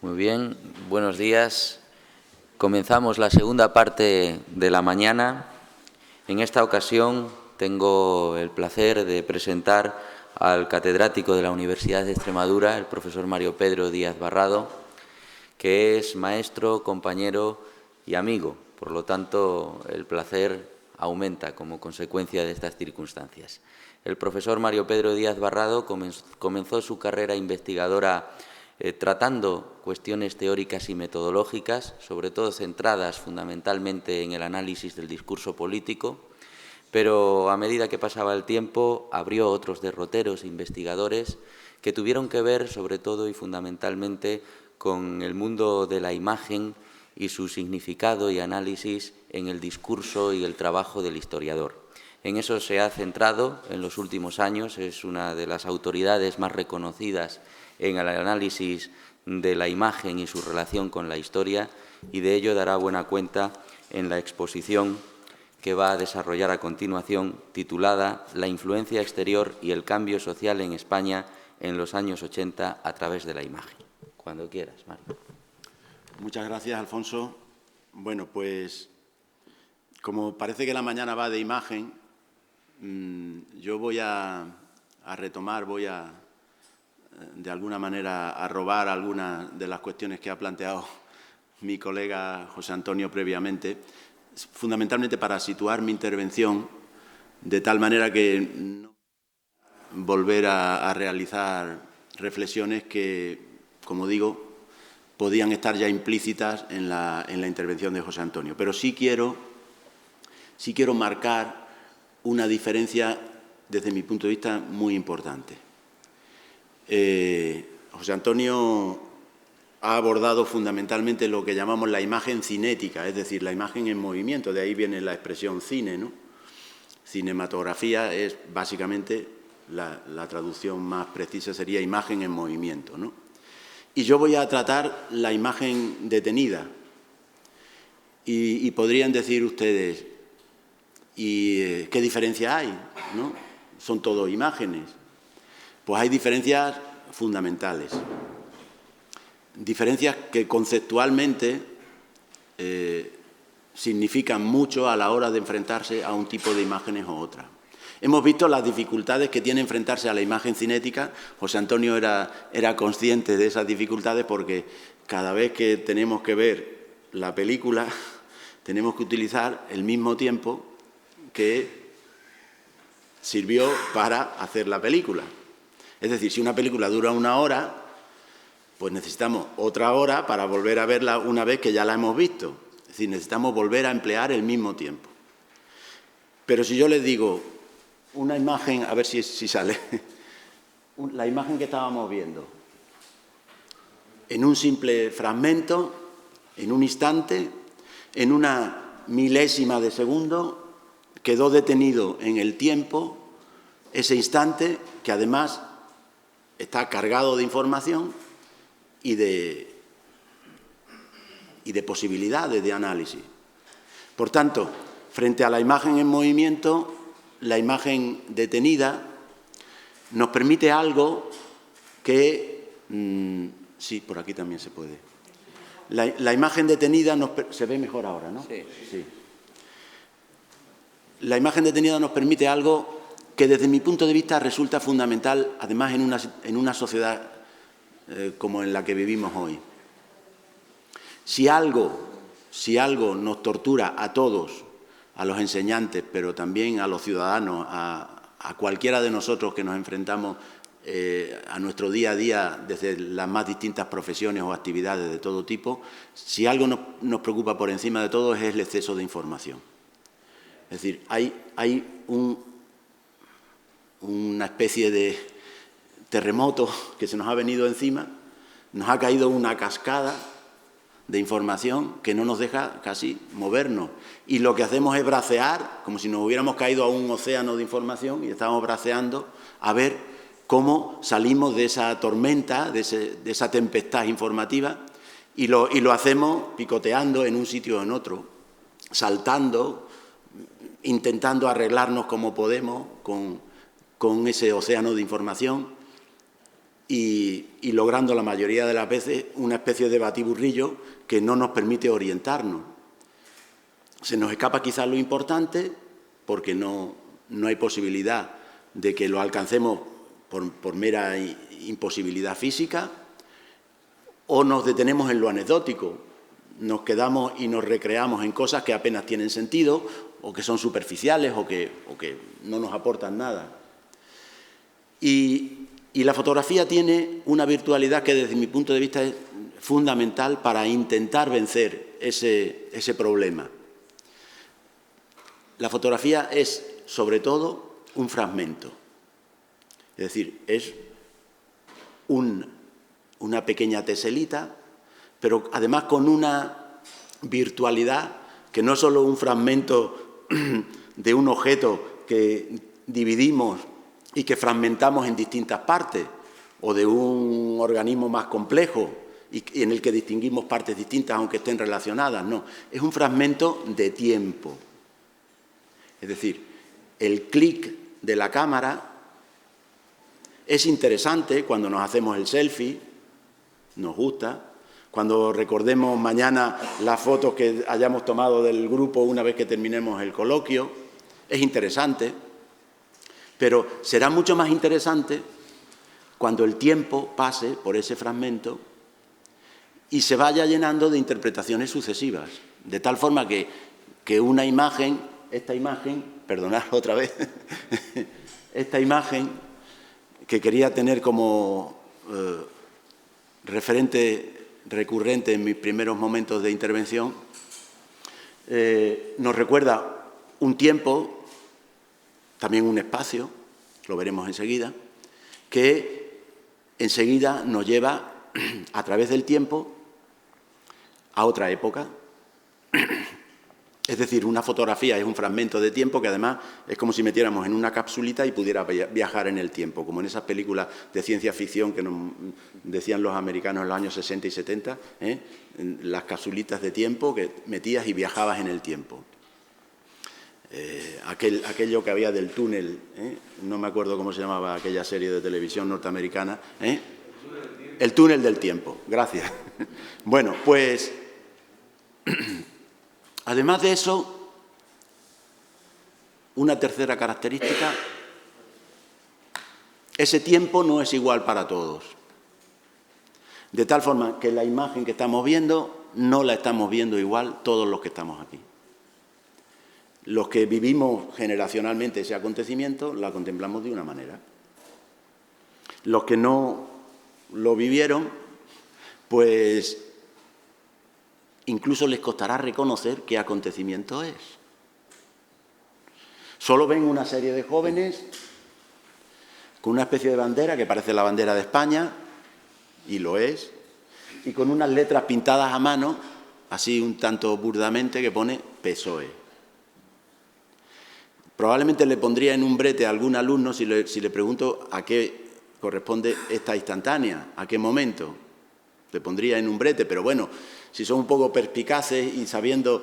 Muy bien, buenos días. Comenzamos la segunda parte de la mañana. En esta ocasión tengo el placer de presentar al catedrático de la Universidad de Extremadura, el profesor Mario Pedro Díaz Barrado, que es maestro, compañero y amigo. Por lo tanto, el placer aumenta como consecuencia de estas circunstancias. El profesor Mario Pedro Díaz Barrado comenzó su carrera investigadora tratando cuestiones teóricas y metodológicas, sobre todo centradas fundamentalmente en el análisis del discurso político, pero a medida que pasaba el tiempo abrió otros derroteros investigadores que tuvieron que ver sobre todo y fundamentalmente con el mundo de la imagen y su significado y análisis en el discurso y el trabajo del historiador. En eso se ha centrado en los últimos años, es una de las autoridades más reconocidas en el análisis de la imagen y su relación con la historia, y de ello dará buena cuenta en la exposición que va a desarrollar a continuación, titulada «La influencia exterior y el cambio social en España en los años 80 a través de la imagen». Cuando quieras, Mario. Muchas gracias, Alfonso. Bueno, pues como parece que la mañana va de imagen, yo voy a retomar, de alguna manera a robar algunas de las cuestiones que ha planteado mi colega José Antonio previamente, fundamentalmente para situar mi intervención de tal manera que no volver a realizar reflexiones que, como digo, podían estar ya implícitas en la intervención de José Antonio. Pero sí quiero marcar una diferencia, desde mi punto de vista, muy importante. José Antonio ha abordado fundamentalmente lo que llamamos la imagen cinética, es decir, la imagen en movimiento, de ahí viene la expresión cine, ¿no? Cinematografía es básicamente, la traducción más precisa sería imagen en movimiento, ¿no? Y yo voy a tratar la imagen detenida. Y podrían decir ustedes, ¿y qué diferencia hay? ¿No? Son todo imágenes. Pues hay diferencias fundamentales. Diferencias que conceptualmente significan mucho a la hora de enfrentarse a un tipo de imágenes u otra. Hemos visto las dificultades que tiene enfrentarse a la imagen cinética. José Antonio era consciente de esas dificultades porque cada vez que tenemos que ver la película tenemos que utilizar el mismo tiempo que sirvió para hacer la película. Es decir, si una película dura 1 hora, pues necesitamos otra hora para volver a verla una vez que ya la hemos visto. Es decir, necesitamos volver a emplear el mismo tiempo. Pero si yo les digo una imagen, a ver si sale, la imagen que estábamos viendo, en un simple fragmento, en un instante, en una milésima de segundo, quedó detenido en el tiempo ese instante que además está cargado de información y de posibilidades de análisis. Por tanto, frente a la imagen en movimiento, la imagen detenida nos permite algo que... sí, por aquí también se puede. La imagen detenida se ve mejor ahora, ¿no? Sí. Sí. La imagen detenida nos permite algo que desde mi punto de vista resulta fundamental, además en una sociedad como en la que vivimos hoy. Si algo nos tortura a todos, a los enseñantes, pero también a los ciudadanos, a cualquiera de nosotros que nos enfrentamos a nuestro día a día desde las más distintas profesiones o actividades de todo tipo, si algo nos preocupa por encima de todo es el exceso de información. Es decir, hay una especie de terremoto que se nos ha venido encima, nos ha caído una cascada de información que no nos deja casi movernos. Y lo que hacemos es bracear, como si nos hubiéramos caído a un océano de información y estamos braceando a ver cómo salimos de esa tormenta, de esa tempestad informativa, y lo hacemos picoteando en un sitio o en otro, saltando, intentando arreglarnos como podemos con ese océano de información. y logrando la mayoría de las veces una especie de batiburrillo que no nos permite orientarnos. Se nos escapa quizás lo importante porque no hay posibilidad de que lo alcancemos por mera imposibilidad física, o nos detenemos en lo anecdótico, nos quedamos y nos recreamos en cosas que apenas tienen sentido o que son superficiales o que no nos aportan nada. Y la fotografía tiene una virtualidad que desde mi punto de vista es fundamental para intentar vencer ese problema. La fotografía es, sobre todo, un fragmento. Es decir, es una pequeña teselita, pero además con una virtualidad que no es solo un fragmento de un objeto que dividimos y que fragmentamos en distintas partes, o de un organismo más complejo y en el que distinguimos partes distintas aunque estén relacionadas, no. Es un fragmento de tiempo. Es decir, el clic de la cámara es interesante cuando nos hacemos el selfie, nos gusta. Cuando recordemos mañana las fotos que hayamos tomado del grupo una vez que terminemos el coloquio, es interesante. Pero será mucho más interesante cuando el tiempo pase por ese fragmento y se vaya llenando de interpretaciones sucesivas, de tal forma que una imagen, esta imagen, perdonad otra vez, esta imagen que quería tener como referente recurrente en mis primeros momentos de intervención, nos recuerda un tiempo, también un espacio, lo veremos enseguida, que enseguida nos lleva a través del tiempo a otra época. Es decir, una fotografía es un fragmento de tiempo que además es como si metiéramos en una capsulita y pudiera viajar en el tiempo, como en esas películas de ciencia ficción que nos decían los americanos en los años 60 y 70, las capsulitas de tiempo que metías y viajabas en el tiempo. Aquello que había del túnel, no me acuerdo cómo se llamaba aquella serie de televisión norteamericana, El túnel del tiempo, gracias. Bueno, pues además de eso, una tercera característica, ese tiempo no es igual para todos. De tal forma que la imagen que estamos viendo no la estamos viendo igual todos los que estamos aquí. Los que vivimos generacionalmente ese acontecimiento la contemplamos de una manera. Los que no lo vivieron, pues incluso les costará reconocer qué acontecimiento es. Solo ven una serie de jóvenes con una especie de bandera que parece la bandera de España, y lo es, y con unas letras pintadas a mano, así un tanto burdamente, que pone PSOE. Probablemente le pondría en un brete a algún alumno si le pregunto a qué corresponde esta instantánea, a qué momento. Le pondría en un brete, pero bueno, si son un poco perspicaces y sabiendo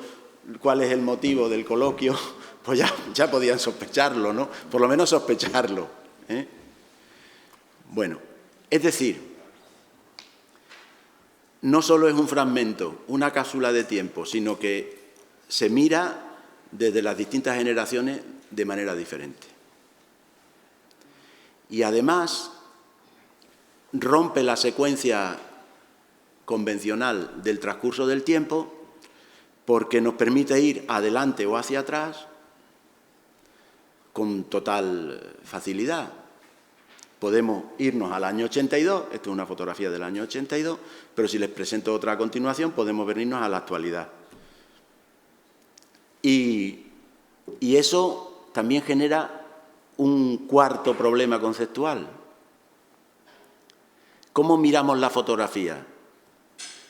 cuál es el motivo del coloquio, pues ya podían sospecharlo, ¿no? Por lo menos sospecharlo. Bueno, es decir, no solo es un fragmento, una cápsula de tiempo, sino que se mira desde las distintas generaciones de manera diferente. Y además rompe la secuencia convencional del transcurso del tiempo porque nos permite ir adelante o hacia atrás con total facilidad. Podemos irnos al año 82, esto es una fotografía del año 82, pero si les presento otra a continuación podemos venirnos a la actualidad. Y eso también genera un cuarto problema conceptual. ¿Cómo miramos la fotografía?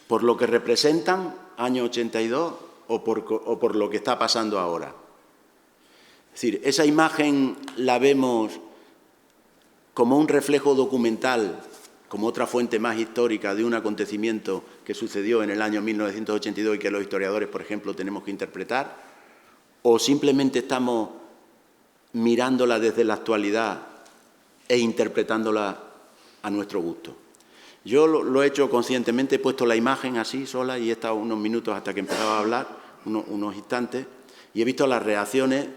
¿Por lo que representan, año 82, o por lo que está pasando ahora? Es decir, esa imagen la vemos como un reflejo documental, como otra fuente más histórica de un acontecimiento que sucedió en el año 1982 y que los historiadores, por ejemplo, tenemos que interpretar, o simplemente estamos mirándola desde la actualidad e interpretándola a nuestro gusto. Yo lo he hecho conscientemente, he puesto la imagen así sola y he estado unos minutos hasta que empezaba a hablar, unos instantes, y he visto las reacciones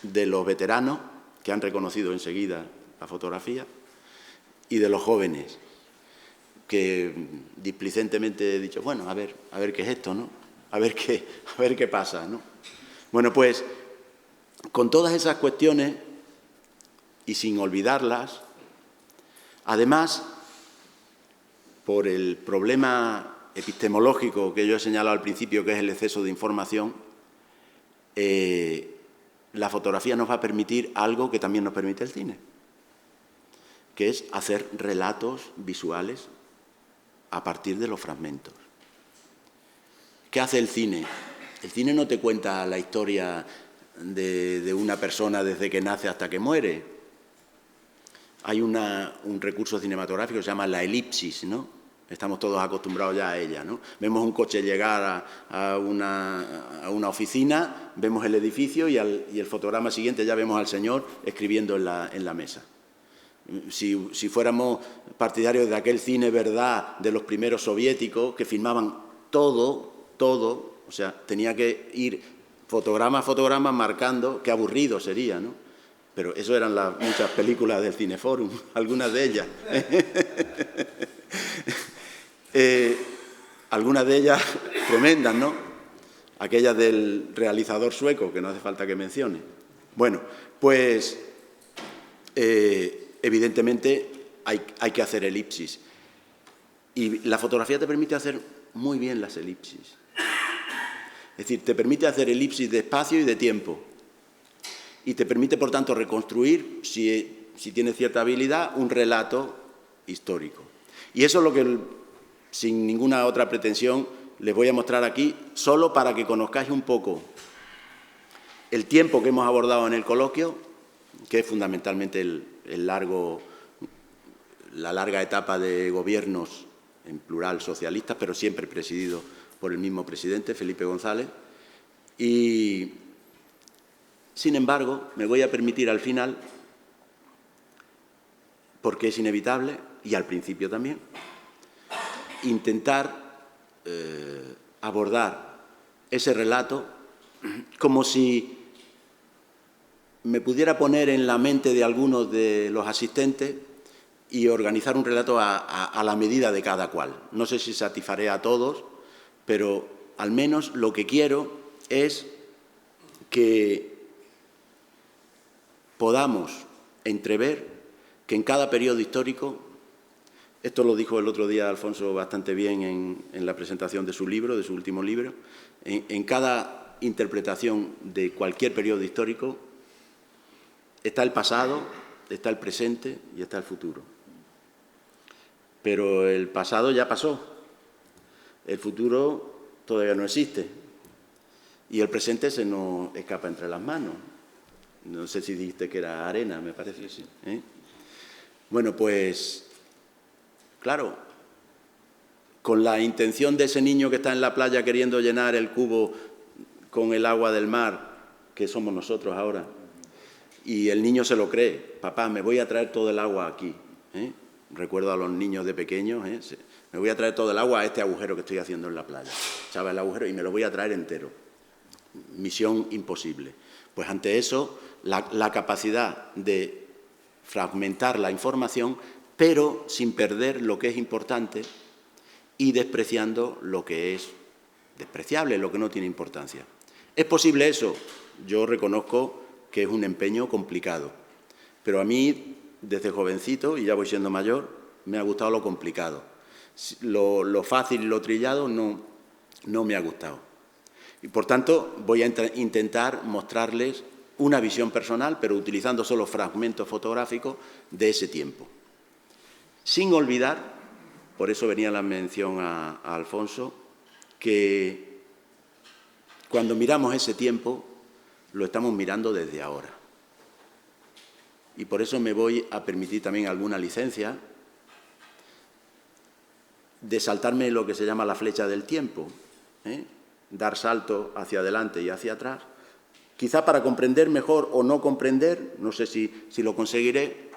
de los veteranos, que han reconocido enseguida la fotografía, y de los jóvenes, que displicentemente he dicho, bueno, a ver qué es esto, ¿no? A ver qué pasa, ¿no? Bueno, pues, con todas esas cuestiones, y sin olvidarlas, además, por el problema epistemológico que yo he señalado al principio, que es el exceso de información, la fotografía nos va a permitir algo que también nos permite el cine, que es hacer relatos visuales a partir de los fragmentos. ¿Qué hace el cine? El cine no te cuenta la historia de una persona desde que nace hasta que muere. Hay un recurso cinematográfico que se llama la elipsis, ¿no? Estamos todos acostumbrados ya a ella, ¿no? Vemos un coche llegar a una oficina, vemos el edificio y el fotograma siguiente ya vemos al señor escribiendo en la mesa. Si fuéramos partidarios de aquel cine verdad de los primeros soviéticos que filmaban todo, o sea, tenía que ir fotograma a fotograma marcando, qué aburrido sería, ¿no? Pero eso eran muchas películas del Cineforum, algunas de ellas. Algunas de ellas tremendas, ¿no? Aquellas del realizador sueco, que no hace falta que mencione. Bueno, pues evidentemente hay que hacer elipsis. Y la fotografía te permite hacer muy bien las elipsis. Es decir, te permite hacer elipsis de espacio y de tiempo. Y te permite, por tanto, reconstruir, si tienes cierta habilidad, un relato histórico. Y eso es lo que, sin ninguna otra pretensión, les voy a mostrar aquí, solo para que conozcáis un poco el tiempo que hemos abordado en el coloquio, que es fundamentalmente la larga etapa de gobiernos, en plural socialistas, pero siempre presidido por el mismo presidente, Felipe González. Y, sin embargo, me voy a permitir al final, porque es inevitable, y al principio también, intentar abordar ese relato como si me pudiera poner en la mente de algunos de los asistentes y organizar un relato a la medida de cada cual. No sé si satisfaré a todos, pero al menos lo que quiero es que podamos entrever que en cada periodo histórico, esto lo dijo el otro día Alfonso bastante bien en la presentación de su libro, de su último libro, en cada interpretación de cualquier periodo histórico está el pasado, está el presente y está el futuro. Pero el pasado ya pasó, el futuro todavía no existe y el presente se nos escapa entre las manos. No sé si dijiste que era arena, me parece, sí. Bueno, pues, claro, con la intención de ese niño que está en la playa queriendo llenar el cubo con el agua del mar, que somos nosotros ahora, y el niño se lo cree, papá, me voy a traer todo el agua aquí. Recuerdo a los niños de pequeños, me voy a traer todo el agua a este agujero que estoy haciendo en la playa. Echaba el agujero y me lo voy a traer entero. Misión imposible. Pues ante eso, la capacidad de fragmentar la información, pero sin perder lo que es importante y despreciando lo que es despreciable, lo que no tiene importancia. ¿Es posible eso? Yo reconozco que es un empeño complicado, pero a mí, desde jovencito, y ya voy siendo mayor, me ha gustado lo complicado. Lo fácil y lo trillado no me ha gustado. Y, por tanto, voy a intentar mostrarles una visión personal, pero utilizando solo fragmentos fotográficos de ese tiempo. Sin olvidar, por eso venía la mención a Alfonso, que cuando miramos ese tiempo, lo estamos mirando desde ahora. Y por eso me voy a permitir también alguna licencia de saltarme lo que se llama la flecha del tiempo, dar salto hacia adelante y hacia atrás, quizá para comprender mejor o no comprender, no sé si lo conseguiré,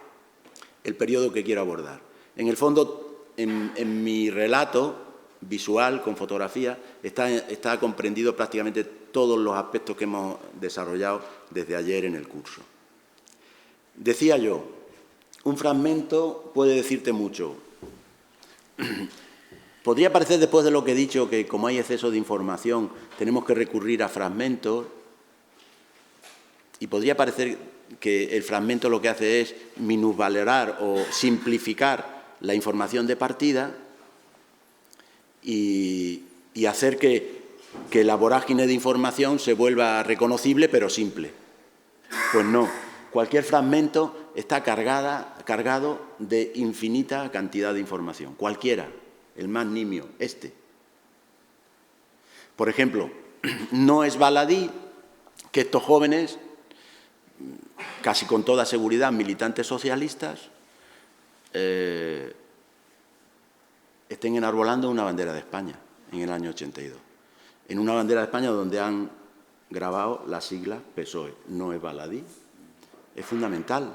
el periodo que quiero abordar. En el fondo, en mi relato visual, con fotografía, está comprendido prácticamente todos los aspectos que hemos desarrollado desde ayer en el curso. Decía yo, un fragmento puede decirte mucho. Podría parecer, después de lo que he dicho, que como hay exceso de información, tenemos que recurrir a fragmentos, y podría parecer que el fragmento lo que hace es minusvalorar o simplificar la información de partida y hacer que la vorágine de información se vuelva reconocible pero simple. Pues no, cualquier fragmento está cargado de infinita cantidad de información, cualquiera, el más nimio, este. Por ejemplo, no es baladí que estos jóvenes, casi con toda seguridad militantes socialistas, estén enarbolando una bandera de España en el año 82. En una bandera de España donde han grabado la sigla PSOE. No es baladí. Es fundamental.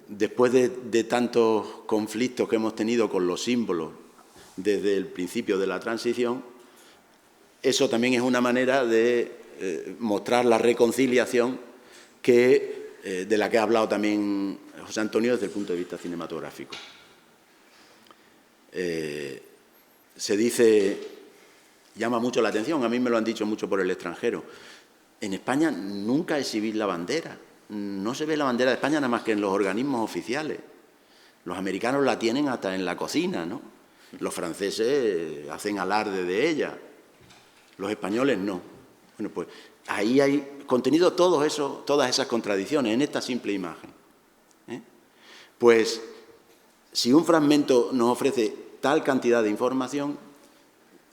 Después de tantos conflictos que hemos tenido con los símbolos desde el principio de la transición, eso también es una manera de mostrar la reconciliación de la que ha hablado también José Antonio desde el punto de vista cinematográfico. Se dice, llama mucho la atención, a mí me lo han dicho mucho por el extranjero, en España nunca exhibir la bandera, no se ve la bandera de España nada más que en los organismos oficiales. Los americanos la tienen hasta en la cocina, ¿no? Los franceses hacen alarde de ella, los españoles no. Bueno, pues ahí hay contenido todas esas contradicciones en esta simple imagen. Pues si un fragmento nos ofrece tal cantidad de información,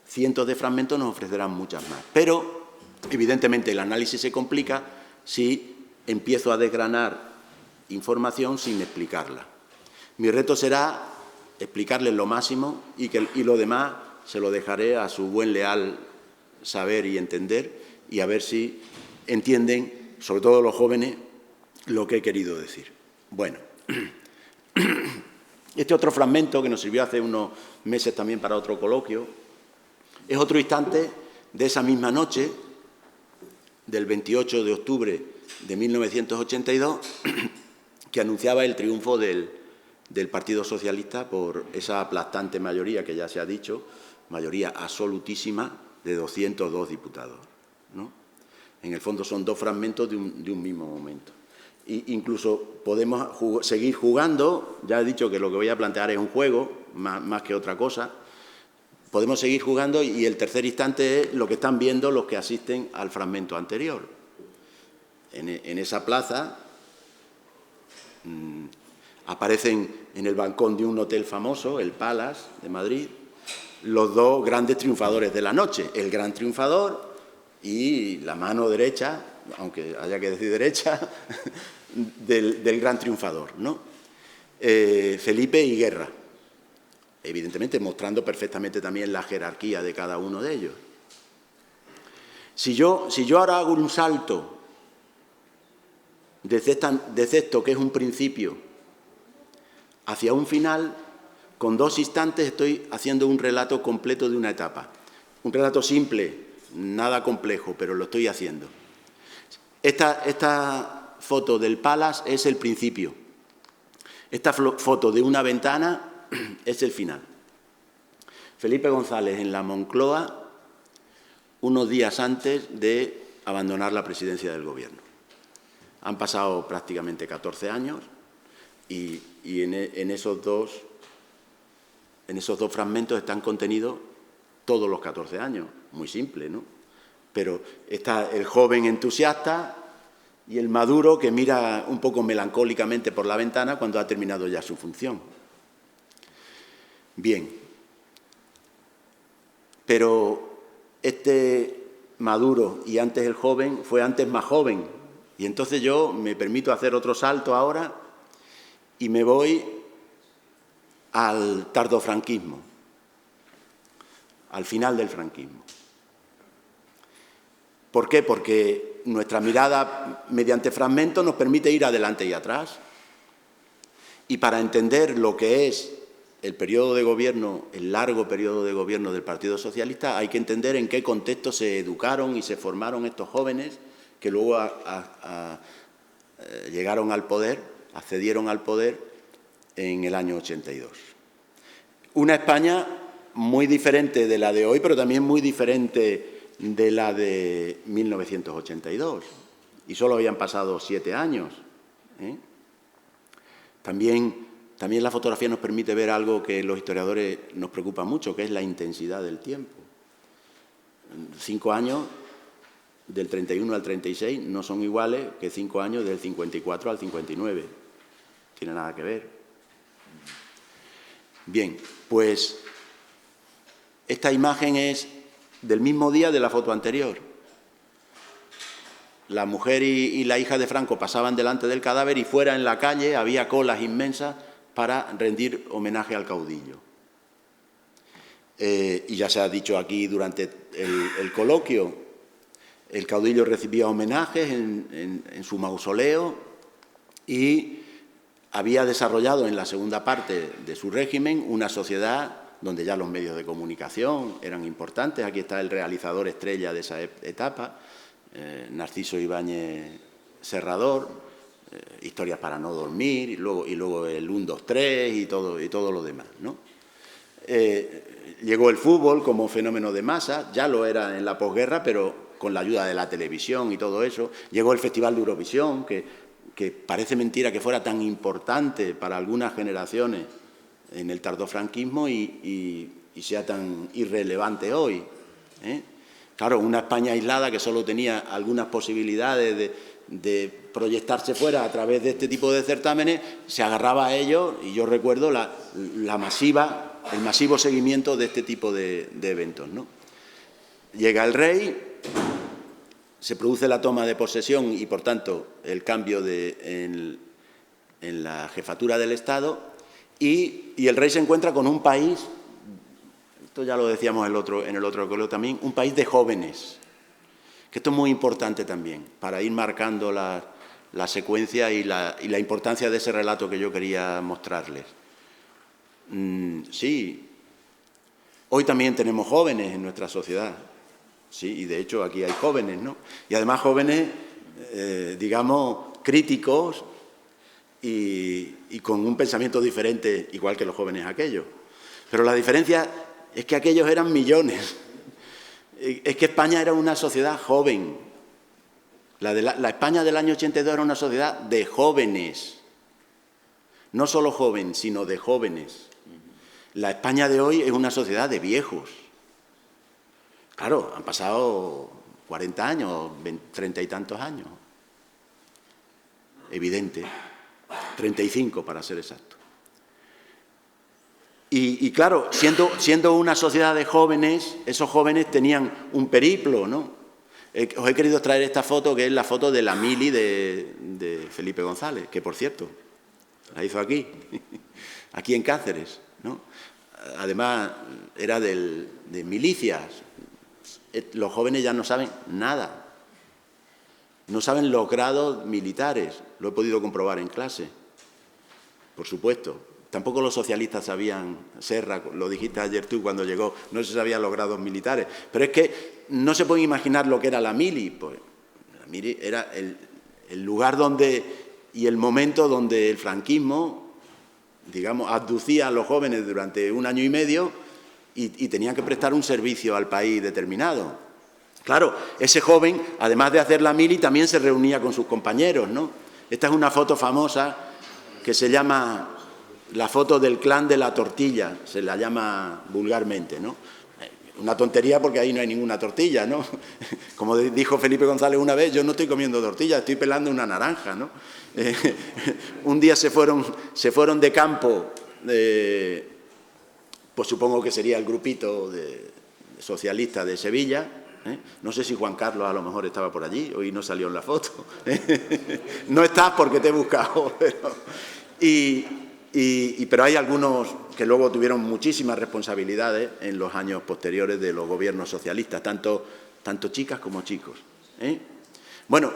cientos de fragmentos nos ofrecerán muchas más. Pero, evidentemente, el análisis se complica si empiezo a desgranar información sin explicarla. Mi reto será explicarles lo máximo y lo demás se lo dejaré a su buen leal saber y entender y a ver si entienden, sobre todo los jóvenes, lo que he querido decir. Bueno, este otro fragmento que nos sirvió hace unos meses también para otro coloquio es otro instante de esa misma noche, del 28 de octubre de 1982, que anunciaba el triunfo del Partido Socialista por esa aplastante mayoría que ya se ha dicho, mayoría absolutísima de 202 diputados, ¿no? En el fondo son dos fragmentos de un mismo momento. Incluso podemos seguir jugando, ya he dicho que lo que voy a plantear es un juego, más que otra cosa. Podemos seguir jugando y el tercer instante es lo que están viendo los que asisten al fragmento anterior. En esa plaza aparecen en el balcón de un hotel famoso, el Palace de Madrid, los dos grandes triunfadores de la noche, el gran triunfador y la mano derecha, aunque haya que decir derecha, del gran triunfador, ¿no? Felipe y Guerra, evidentemente mostrando perfectamente también la jerarquía de cada uno de ellos. Si yo ahora hago un salto desde esto que es un principio hacia un final, con 2 instantes estoy haciendo un relato completo de una etapa. Un relato simple, nada complejo, pero lo estoy haciendo. Esta foto del Palace es el principio. Esta foto de una ventana es el final. Felipe González en la Moncloa, unos días antes de abandonar la presidencia del Gobierno. Han pasado prácticamente 14 años y en esos dos fragmentos están contenidos todos los 14 años. Muy simple, ¿no? Pero está el joven entusiasta y el maduro que mira un poco melancólicamente por la ventana cuando ha terminado ya su función. Bien. Pero este maduro y antes el joven fue antes más joven. Y entonces yo me permito hacer otro salto ahora y me voy al tardofranquismo, al final del franquismo. ¿Por qué? Porque nuestra mirada mediante fragmentos nos permite ir adelante y atrás. Y para entender lo que es el periodo de gobierno, el largo periodo de gobierno del Partido Socialista, hay que entender en qué contexto se educaron y se formaron estos jóvenes que luego llegaron al poder, accedieron al poder en el año 82. Una España muy diferente de la de hoy, pero también muy diferente de la de 1982. Y solo habían pasado 7 años. También la fotografía nos permite ver algo que los historiadores nos preocupa mucho, que es la intensidad del tiempo. 5 años, del 31 al 36, no son iguales que 5 años del 54 al 59. Tiene nada que ver. Bien, pues esta imagen es del mismo día de la foto anterior. La mujer y la hija de Franco pasaban delante del cadáver y fuera en la calle había colas inmensas para rendir homenaje al caudillo. Y ya se ha dicho aquí durante el coloquio, el caudillo recibía homenajes en su mausoleo y había desarrollado en la segunda parte de su régimen una sociedad donde ya los medios de comunicación eran importantes. Aquí está el realizador estrella de esa etapa, Narciso Ibáñez Serrador, Historias para no dormir, y luego el 1, 2, 3 y todo lo demás, ¿no? Llegó el fútbol como fenómeno de masa, ya lo era en la posguerra, pero con la ayuda de la televisión y todo eso. Llegó el Festival de Eurovisión, que parece mentira que fuera tan importante para algunas generaciones en el tardofranquismo y sea tan irrelevante hoy, Claro, una España aislada que solo tenía algunas posibilidades de proyectarse fuera a través de este tipo de certámenes, se agarraba a ellos, y yo recuerdo el masivo seguimiento de este tipo de eventos, ¿no? Llega el rey, se produce la toma de posesión y, por tanto, el cambio en la jefatura del Estado, y el rey se encuentra con un país, esto ya lo decíamos en el otro coloquio también, un país de jóvenes, que esto es muy importante también, para ir marcando la secuencia y la importancia de ese relato que yo quería mostrarles. Sí, hoy también tenemos jóvenes en nuestra sociedad, sí, y de hecho aquí hay jóvenes, ¿no? Y además jóvenes, digamos, críticos y con un pensamiento diferente, igual que los jóvenes aquellos. Pero la diferencia es que aquellos eran millones. Es que España era una sociedad joven. La España del año 82 era una sociedad de jóvenes. No solo joven, sino de jóvenes. La España de hoy es una sociedad de viejos. Claro, han pasado 40 años, 30 y tantos años. Evidente. 35 para ser exacto. Y claro, siendo una sociedad de jóvenes, esos jóvenes tenían un periplo, ¿no? Os he querido traer esta foto, que es la foto de la mili de Felipe González, que por cierto, la hizo aquí en Cáceres, ¿no? Además, era de milicias. Los jóvenes ya no saben nada. No saben los grados militares. Lo he podido comprobar en clase, por supuesto. Tampoco los socialistas sabían, Serra, lo dijiste ayer tú cuando llegó, no se sabían los grados militares. Pero es que no se pueden imaginar lo que era la mili. Pues, la mili era el lugar y el momento donde el franquismo, digamos, abducía a los jóvenes durante 1 año y medio y tenían que prestar un servicio al país determinado. Claro, ese joven, además de hacer la mili, también se reunía con sus compañeros, ¿no? Esta es una foto famosa que se llama la foto del clan de la tortilla, se la llama vulgarmente, ¿no? Una tontería porque ahí no hay ninguna tortilla, ¿no? Como dijo Felipe González una vez, yo no estoy comiendo tortilla, estoy pelando una naranja, ¿no? Un día se fueron de campo, pues supongo que sería el grupito socialista de Sevilla. No sé si Juan Carlos a lo mejor estaba por allí, hoy no salió en la foto. No estás porque te he buscado. Pero hay algunos que luego tuvieron muchísimas responsabilidades en los años posteriores de los gobiernos socialistas, tanto chicas como chicos. Bueno,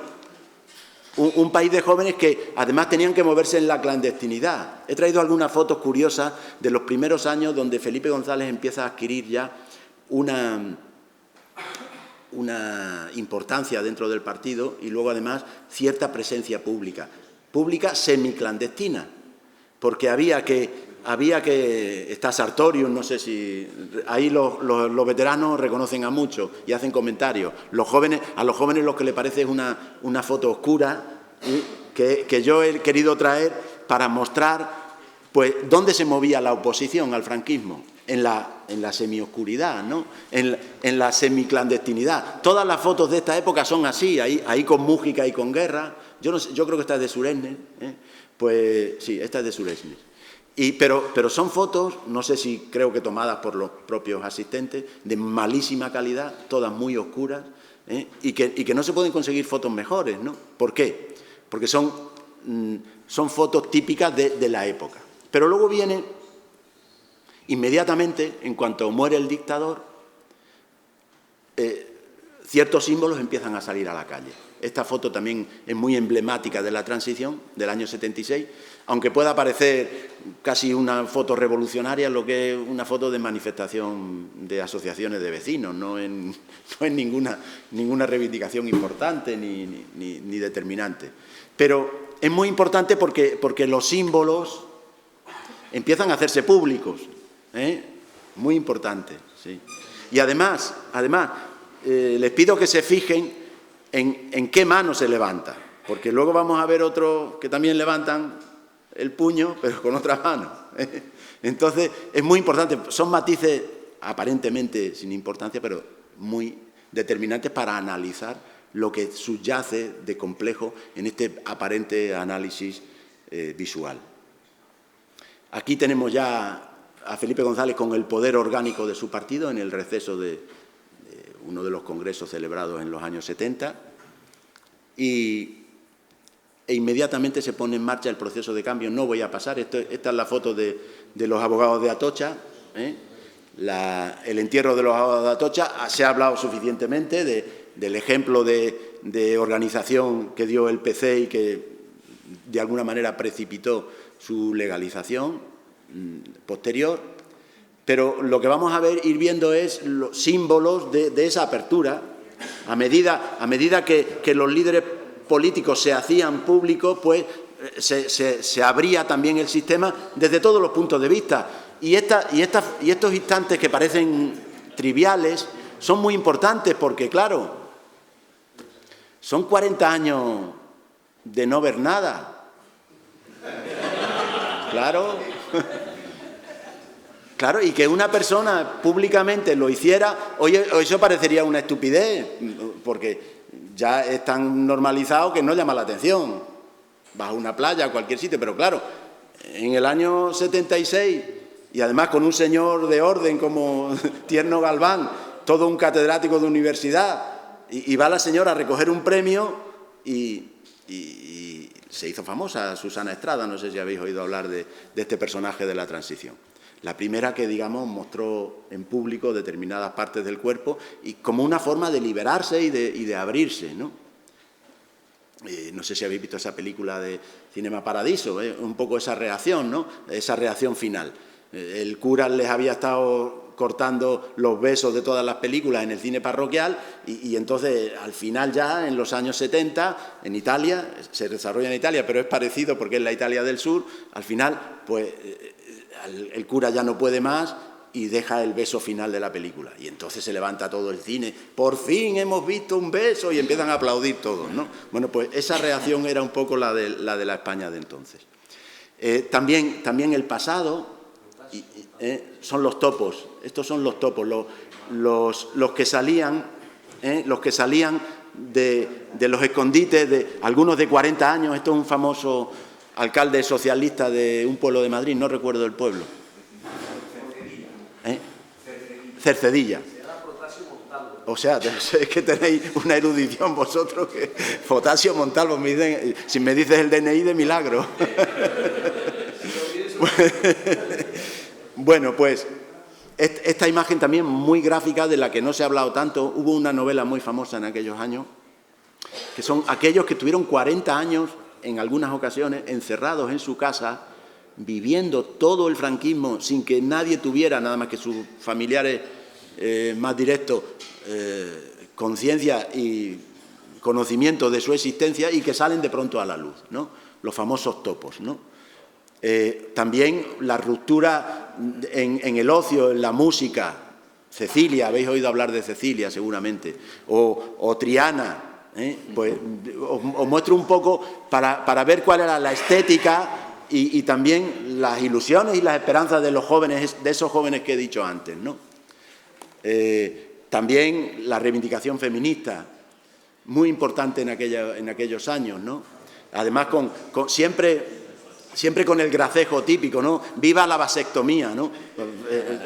Un país de jóvenes que además tenían que moverse en la clandestinidad. He traído algunas fotos curiosas de los primeros años donde Felipe González empieza a adquirir ya una importancia dentro del partido y luego además cierta presencia pública semiclandestina, porque había que está Sartorius, no sé si ahí los veteranos reconocen a muchos y hacen comentarios. A los jóvenes lo que les parece es una foto oscura que yo he querido traer para mostrar pues dónde se movía la oposición al franquismo. En la semioscuridad, ¿no? En la semiclandestinidad. Todas las fotos de esta época son así, ahí con Mújica y con Guerra. Yo creo que esta es de Suresnes, ¿eh? Pues sí, esta es de Suresnes. Pero son fotos, no sé si creo que tomadas por los propios asistentes, de malísima calidad, todas muy oscuras, ¿eh? y que no se pueden conseguir fotos mejores, ¿no? ¿Por qué? Porque son fotos típicas de la época. Pero luego viene, inmediatamente, en cuanto muere el dictador, ciertos símbolos empiezan a salir a la calle. Esta foto también es muy emblemática de la transición del año 76, aunque pueda parecer casi una foto revolucionaria, lo que es una foto de manifestación de asociaciones de vecinos, no es ninguna reivindicación importante ni determinante. Pero es muy importante porque los símbolos empiezan a hacerse públicos, ¿eh? Muy importante, sí. Y además, les pido que se fijen en qué mano se levanta, porque luego vamos a ver otros que también levantan el puño, pero con otra mano, ¿eh? Entonces, es muy importante. Son matices aparentemente sin importancia, pero muy determinantes para analizar lo que subyace de complejo en este aparente análisis visual. Aquí tenemos ya a Felipe González con el poder orgánico de su partido en el receso de uno de los congresos celebrados en los años 70 e inmediatamente se pone en marcha el proceso de cambio. No voy a pasar, esta es la foto de los abogados de Atocha, ¿eh? El entierro de los abogados de Atocha. Se ha hablado suficientemente del ejemplo de organización que dio el PC y que de alguna manera precipitó su legalización posterior, pero lo que vamos a ir viendo es los símbolos de esa apertura. A medida que los líderes políticos se hacían públicos, pues se abría también el sistema desde todos los puntos de vista. Y estos instantes que parecen triviales son muy importantes porque, claro, son 40 años de no ver nada. Claro, y que una persona públicamente lo hiciera, hoy eso parecería una estupidez, porque ya es tan normalizado que no llama la atención. Vas a una playa, a cualquier sitio, pero claro, en el año 76, y además con un señor de orden como Tierno Galván, todo un catedrático de universidad, y va la señora a recoger un premio y se hizo famosa Susana Estrada, no sé si habéis oído hablar de este personaje de la transición. La primera que, digamos, mostró en público determinadas partes del cuerpo y como una forma de liberarse y de abrirse, ¿no? No sé si habéis visto esa película de Cinema Paradiso, un poco esa reacción, ¿no? Esa reacción final. El cura les había estado cortando los besos de todas las películas en el cine parroquial y entonces al final ya en los años 70 en Italia, se desarrolla en Italia, pero es parecido porque es la Italia del sur, al final pues el cura ya no puede más y deja el beso final de la película. Y entonces se levanta todo el cine. ¡Por fin hemos visto un beso! Y empiezan a aplaudir todos, ¿no? Bueno, pues esa reacción era un poco la de la España de entonces. También el pasado son los topos. Estos son los topos, los que salían de los escondites, de algunos de 40 años. Esto es un famoso alcalde socialista de un pueblo de Madrid, no recuerdo el pueblo. Cercedilla. O sea, es que tenéis una erudición vosotros que... Potasio Montalvo, si me dices el DNI de milagro. Bueno, pues esta imagen también muy gráfica de la que no se ha hablado tanto. Hubo una novela muy famosa en aquellos años que son aquellos que tuvieron 40 años, en algunas ocasiones, encerrados en su casa, viviendo todo el franquismo sin que nadie tuviera, nada más que sus familiares más directos, conciencia y conocimiento de su existencia, y que salen de pronto a la luz, ¿no? Los famosos topos, ¿no? También la ruptura en el ocio, en la música. Cecilia, habéis oído hablar de Cecilia seguramente, o Triana. Pues os muestro un poco para ver cuál era la estética y también las ilusiones y las esperanzas de los jóvenes, de esos jóvenes que he dicho antes, ¿no? También la reivindicación feminista, muy importante en aquellos años, ¿no? Además, siempre con el gracejo típico, ¿no? ¡Viva la vasectomía!, ¿no?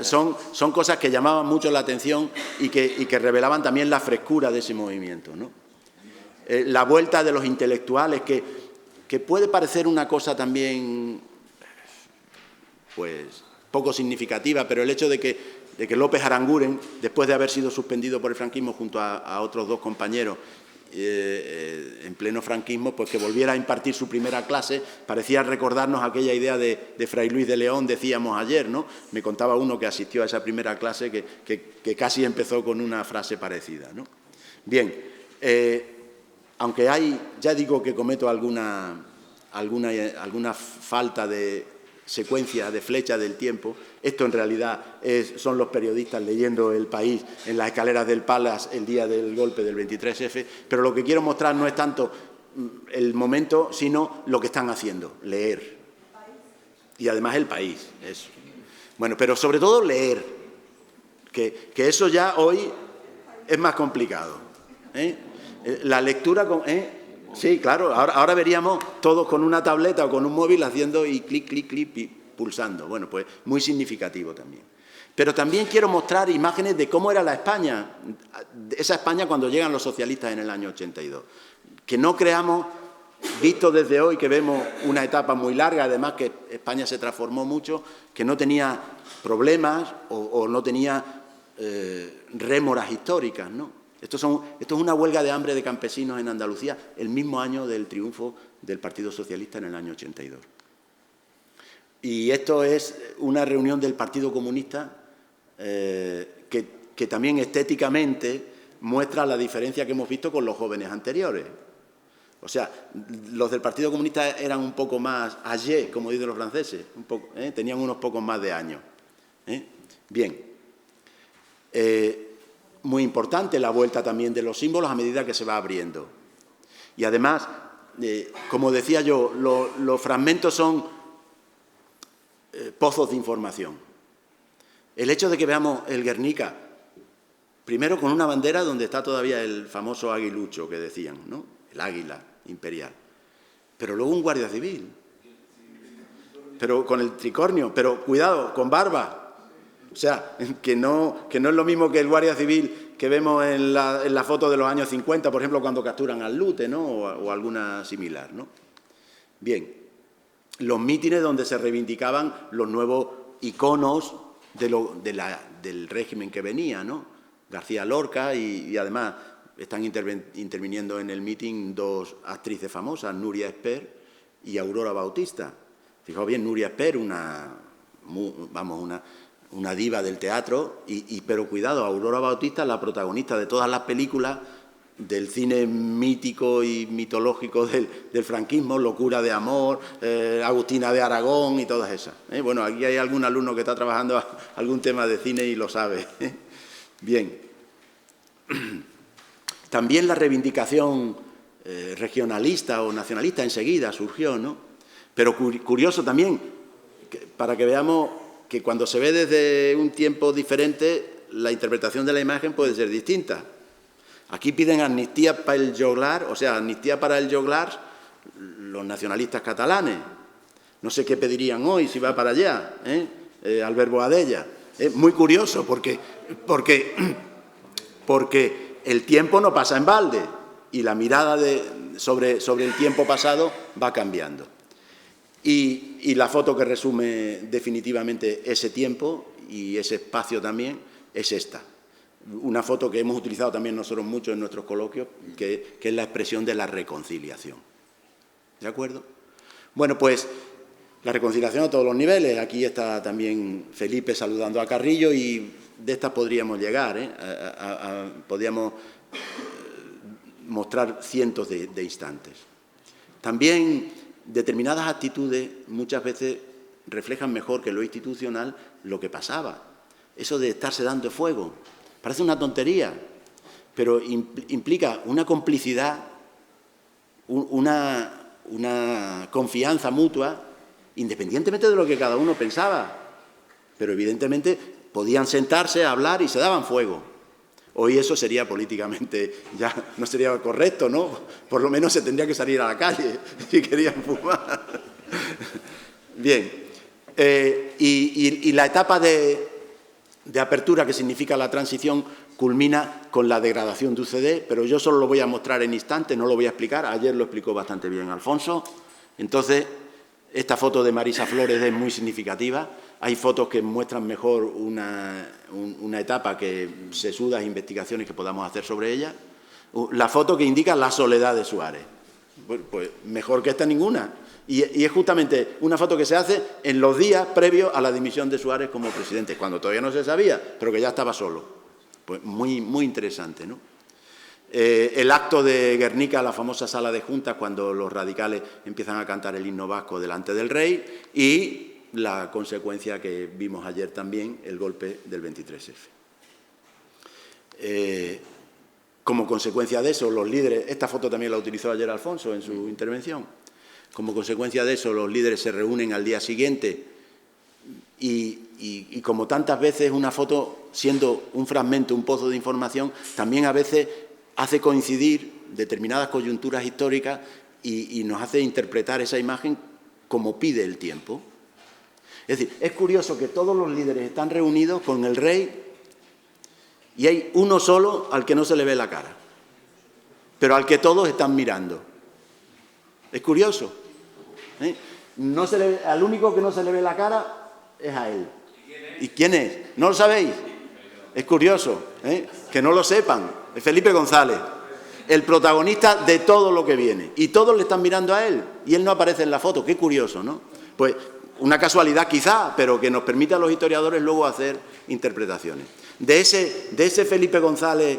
Son cosas que llamaban mucho la atención y que revelaban también la frescura de ese movimiento, ¿no? La vuelta de los intelectuales, que puede parecer una cosa también, pues, poco significativa, pero el hecho de que López Aranguren, después de haber sido suspendido por el franquismo junto a otros dos compañeros, en pleno franquismo, pues que volviera a impartir su primera clase, parecía recordarnos aquella idea de Fray Luis de León, decíamos ayer, ¿no? Me contaba uno que asistió a esa primera clase que casi empezó con una frase parecida, ¿no? Bien, aunque ya digo que cometo alguna falta de secuencia, de flecha del tiempo, esto en realidad son los periodistas leyendo El País en las escaleras del Palace el día del golpe del 23F, pero lo que quiero mostrar no es tanto el momento, sino lo que están haciendo, leer. Y además El País, eso. Bueno, pero sobre todo leer, que eso ya hoy es más complicado, La lectura con... Sí, claro, ahora veríamos todos con una tableta o con un móvil haciendo y clic, clic, clic, y pulsando. Bueno, pues muy significativo también. Pero también quiero mostrar imágenes de cómo era la España, esa España cuando llegan los socialistas en el año 82. Que no creamos, visto desde hoy, que vemos una etapa muy larga, además que España se transformó mucho, que no tenía problemas o no tenía rémoras históricas, ¿no? Esto es una huelga de hambre de campesinos en Andalucía, el mismo año del triunfo del Partido Socialista en el año 82. Y esto es una reunión del Partido Comunista que también estéticamente muestra la diferencia que hemos visto con los jóvenes anteriores. O sea, los del Partido Comunista eran un poco más âgés, como dicen los franceses, tenían unos pocos más de años. Bien. Muy importante la vuelta también de los símbolos a medida que se va abriendo. Y además, como decía yo, los fragmentos son pozos de información. El hecho de que veamos el Guernica, primero con una bandera donde está todavía el famoso aguilucho que decían, ¿no? El águila imperial. Pero luego un guardia civil, pero con el tricornio, pero cuidado, con barba. O sea, que no es lo mismo que el guardia civil que vemos en la foto de los años 50, por ejemplo, cuando capturan al Lute, ¿no? o alguna similar, ¿no? Bien, los mítines donde se reivindicaban los nuevos iconos del régimen que venía, ¿no? García Lorca y además están interviniendo en el mitin dos actrices famosas, Nuria Esper y Aurora Bautista. Fijaos bien, Nuria Esper, una diva del teatro, pero cuidado, Aurora Bautista, la protagonista de todas las películas del cine mítico y mitológico del franquismo, Locura de amor, Agustina de Aragón y todas esas. Bueno, aquí hay algún alumno que está trabajando algún tema de cine y lo sabe. Bien. También la reivindicación regionalista o nacionalista enseguida surgió, ¿no? Pero curioso también, para que veamos que cuando se ve desde un tiempo diferente, la interpretación de la imagen puede ser distinta. Aquí piden amnistía para el joglar, o sea, amnistía para el joglar los nacionalistas catalanes. No sé qué pedirían hoy si va para allá, Albert Boadella. Es muy curioso porque el tiempo no pasa en balde y la mirada sobre el tiempo pasado va cambiando. Y la foto que resume definitivamente ese tiempo y ese espacio también es esta. una foto que hemos utilizado también nosotros mucho en nuestros coloquios, que es la expresión de la reconciliación. ¿De acuerdo? Bueno, pues la reconciliación a todos los niveles. Aquí está también Felipe saludando a Carrillo y de estas podríamos llegar, podríamos mostrar cientos de instantes. También determinadas actitudes muchas veces reflejan mejor que lo institucional lo que pasaba. Eso de estarse dando fuego. Parece una tontería, pero implica una complicidad, una confianza mutua, independientemente de lo que cada uno pensaba. Pero evidentemente podían sentarse a hablar y se daban fuego. Hoy eso sería políticamente, ya no sería correcto, ¿no? Por lo menos se tendría que salir a la calle si querían fumar. Bien, y la etapa de apertura que significa la transición culmina con la degradación de UCD, pero yo solo lo voy a mostrar en instantes, no lo voy a explicar. Ayer lo explicó bastante bien Alfonso. Entonces, esta foto de Marisa Flores es muy significativa. Hay fotos que muestran mejor una etapa que sesudas investigaciones que podamos hacer sobre ella. La foto que indica la soledad de Suárez. Pues mejor que esta ninguna. Y es justamente una foto que se hace en los días previos a la dimisión de Suárez como presidente, cuando todavía no se sabía, pero que ya estaba solo. Pues muy, muy interesante, ¿no? El acto de Guernica, la famosa sala de juntas, cuando los radicales empiezan a cantar el himno vasco delante del rey, y la consecuencia que vimos ayer también, el golpe del 23F. Como consecuencia de eso, los líderes, esta foto también la utilizó ayer Alfonso en su intervención, como consecuencia de eso los líderes se reúnen al día siguiente y como tantas veces una foto, siendo un fragmento, un pozo de información, también a veces hace coincidir determinadas coyunturas históricas y nos hace interpretar esa imagen como pide el tiempo. Es decir, es curioso que todos los líderes están reunidos con el rey y hay uno solo al que no se le ve la cara, pero al que todos están mirando. Es curioso. No se le, al único que no se le ve la cara es a él. ¿Y quién es? ¿No lo sabéis? Es curioso, que no lo sepan. Es Felipe González, el protagonista de todo lo que viene. Y todos le están mirando a él y él no aparece en la foto. Qué curioso, ¿no? Pues una casualidad quizá, pero que nos permite a los historiadores luego hacer interpretaciones. De ese Felipe González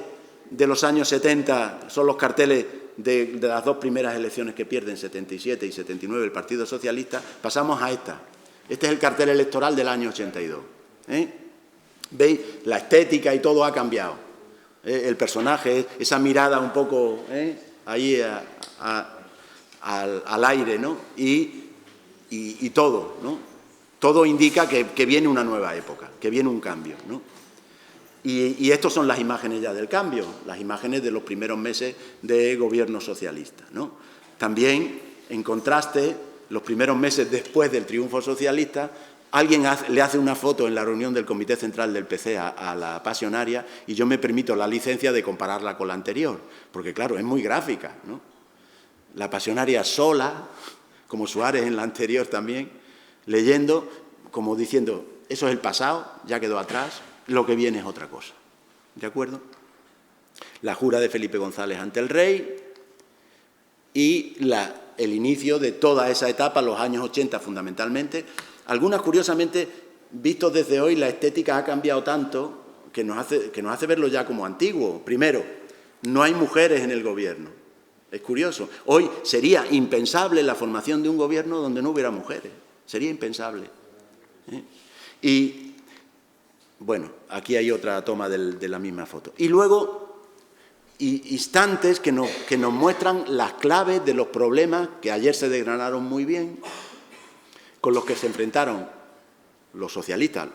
de los años 70 son los carteles de las dos primeras elecciones que pierden, 77 y 79, el Partido Socialista. Pasamos a esta. Este es el cartel electoral del año 82. ¿Veis? La estética y todo ha cambiado. El personaje, esa mirada un poco ahí al aire, ¿no? Y todo, ¿no? Todo indica que viene una nueva época, que viene un cambio, ¿no? Y estas son las imágenes ya del cambio, las imágenes de los primeros meses de gobierno socialista, ¿no? También, en contraste, los primeros meses después del triunfo socialista, alguien le hace una foto en la reunión del Comité Central del PC a la Pasionaria y yo me permito la licencia de compararla con la anterior, porque claro, es muy gráfica, ¿no? La Pasionaria sola, como Suárez en la anterior también, leyendo, como diciendo, eso es el pasado, ya quedó atrás, lo que viene es otra cosa. ¿De acuerdo? La jura de Felipe González ante el rey y el inicio de toda esa etapa, los años 80 fundamentalmente. Algunas, curiosamente, vistos desde hoy, la estética ha cambiado tanto que nos hace verlo ya como antiguo. Primero, no hay mujeres en el gobierno. Es curioso. Hoy sería impensable la formación de un gobierno donde no hubiera mujeres. Sería impensable. Y, bueno, aquí hay otra toma de la misma foto. Y luego, instantes que nos muestran las claves de los problemas que ayer se desgranaron muy bien, con los que se enfrentaron los socialistas,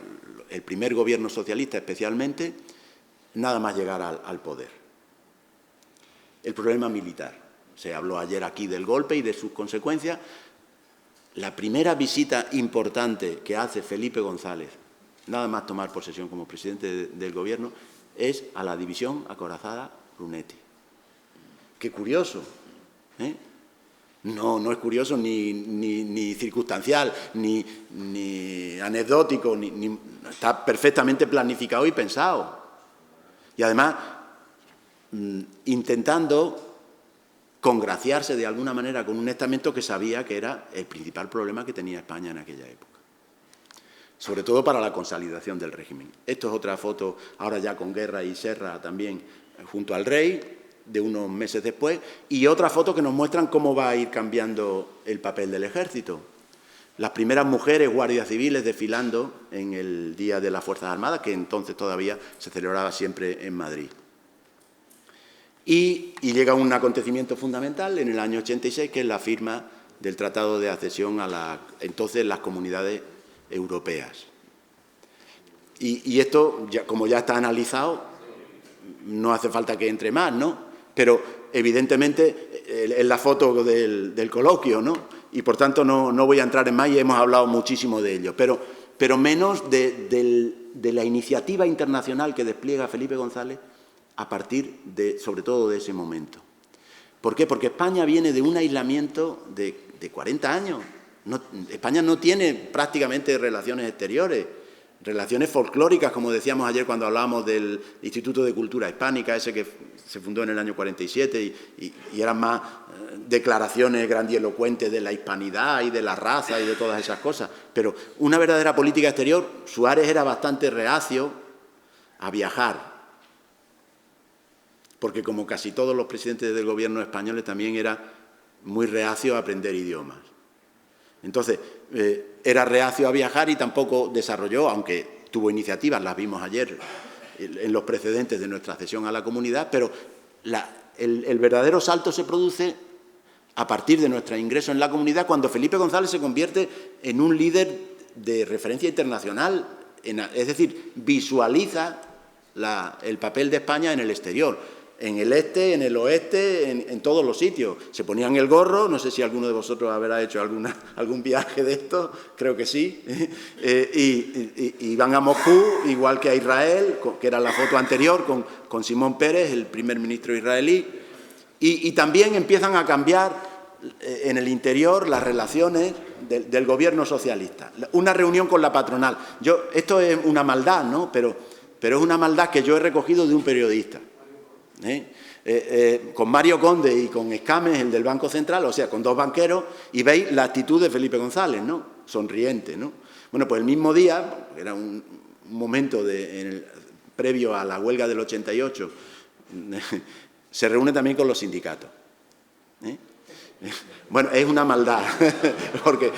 el primer gobierno socialista especialmente, nada más llegar al poder. El problema militar. Se habló ayer aquí del golpe y de sus consecuencias. La primera visita importante que hace Felipe González, nada más tomar posesión como presidente del gobierno, es a la división acorazada Brunetti. Qué curioso, ¿eh? No es curioso ni circunstancial, ni anecdótico, está perfectamente planificado y pensado. Y además, intentando congraciarse de alguna manera con un estamento que sabía que era el principal problema que tenía España en aquella época, sobre todo para la consolidación del régimen. Esto es otra foto, ahora ya con Guerra y Serra también junto al rey, de unos meses después, y otra foto que nos muestran cómo va a ir cambiando el papel del ejército. Las primeras mujeres guardias civiles desfilando en el Día de las Fuerzas Armadas, que entonces todavía se celebraba siempre en Madrid. Y llega un acontecimiento fundamental en el año 86, que es la firma del Tratado de Accesión a entonces las comunidades europeas. Y esto, como ya está analizado, no hace falta que entre más, ¿no? Pero, evidentemente, es la foto del coloquio, ¿no? Y, por tanto, no voy a entrar en más y hemos hablado muchísimo de ello. Pero menos de la iniciativa internacional que despliega Felipe González a partir, sobre todo, de ese momento. ¿Por qué? Porque España viene de un aislamiento de 40 años. España no tiene prácticamente relaciones exteriores. Relaciones folclóricas, como decíamos ayer cuando hablábamos del Instituto de Cultura Hispánica, ese que se fundó en el año 47 y eran más declaraciones grandielocuentes de la hispanidad y de la raza y de todas esas cosas. Pero una verdadera política exterior, Suárez era bastante reacio a viajar, porque como casi todos los presidentes del gobierno españoles también era muy reacio a aprender idiomas. Entonces, era reacio a viajar y tampoco desarrolló, aunque tuvo iniciativas, las vimos ayer en los precedentes de nuestra accesión a la comunidad, pero el verdadero salto se produce a partir de nuestro ingreso en la comunidad, cuando Felipe González se convierte en un líder de referencia internacional, es decir, visualiza el papel de España en el exterior. En el este, en el oeste, en todos los sitios. Se ponían el gorro, no sé si alguno de vosotros habrá hecho algún viaje de esto, creo que sí, y van a Moscú, igual que a Israel, que era la foto anterior, con Simón Pérez, el primer ministro israelí, y también empiezan a cambiar en el interior las relaciones del gobierno socialista. Una reunión con la patronal. Esto es una maldad, ¿no? Pero es una maldad que yo he recogido de un periodista. Con Mario Conde y con Escames, el del Banco Central, o sea, con dos banqueros, y veis la actitud de Felipe González, ¿no? Sonriente, ¿no? Bueno, pues el mismo día, era un momento previo a la huelga del 88, se reúne también con los sindicatos. Bueno, es una maldad, porque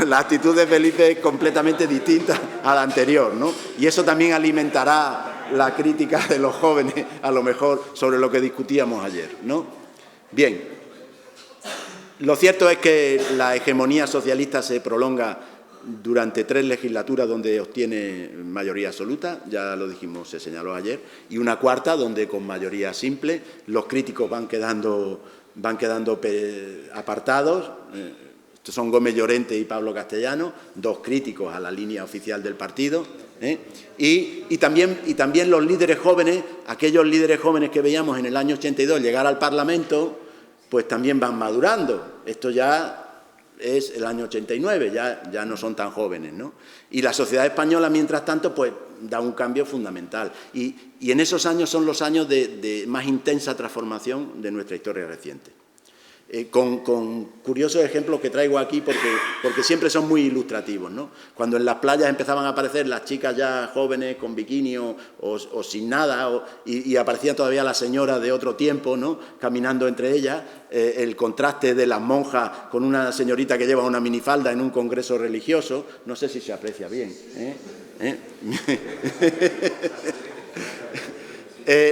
la actitud de Felipe es completamente distinta a la anterior, ¿no? Y eso también alimentará la crítica de los jóvenes, a lo mejor, sobre lo que discutíamos ayer, ¿no? Bien, lo cierto es que la hegemonía socialista se prolonga durante 3 legislaturas donde obtiene mayoría absoluta, ya lo dijimos, se señaló ayer, y una cuarta donde con mayoría simple los críticos van quedando apartados. Estos son Gómez Llorente y Pablo Castellano, 2 críticos a la línea oficial del partido. Y también los líderes jóvenes, aquellos líderes jóvenes que veíamos en el año 82 llegar al Parlamento, pues también van madurando. Esto ya es el año 89, ya no son tan jóvenes, ¿no? Y la sociedad española, mientras tanto, pues da un cambio fundamental. Y en esos años son los años de más intensa transformación de nuestra historia reciente. Con curiosos ejemplos que traigo aquí porque siempre son muy ilustrativos, ¿no? Cuando en las playas empezaban a aparecer las chicas ya jóvenes con bikini o sin nada y aparecían todavía las señoras de otro tiempo, ¿no? Caminando entre ellas, el contraste de las monjas con una señorita que lleva una minifalda en un congreso religioso, no sé si se aprecia bien,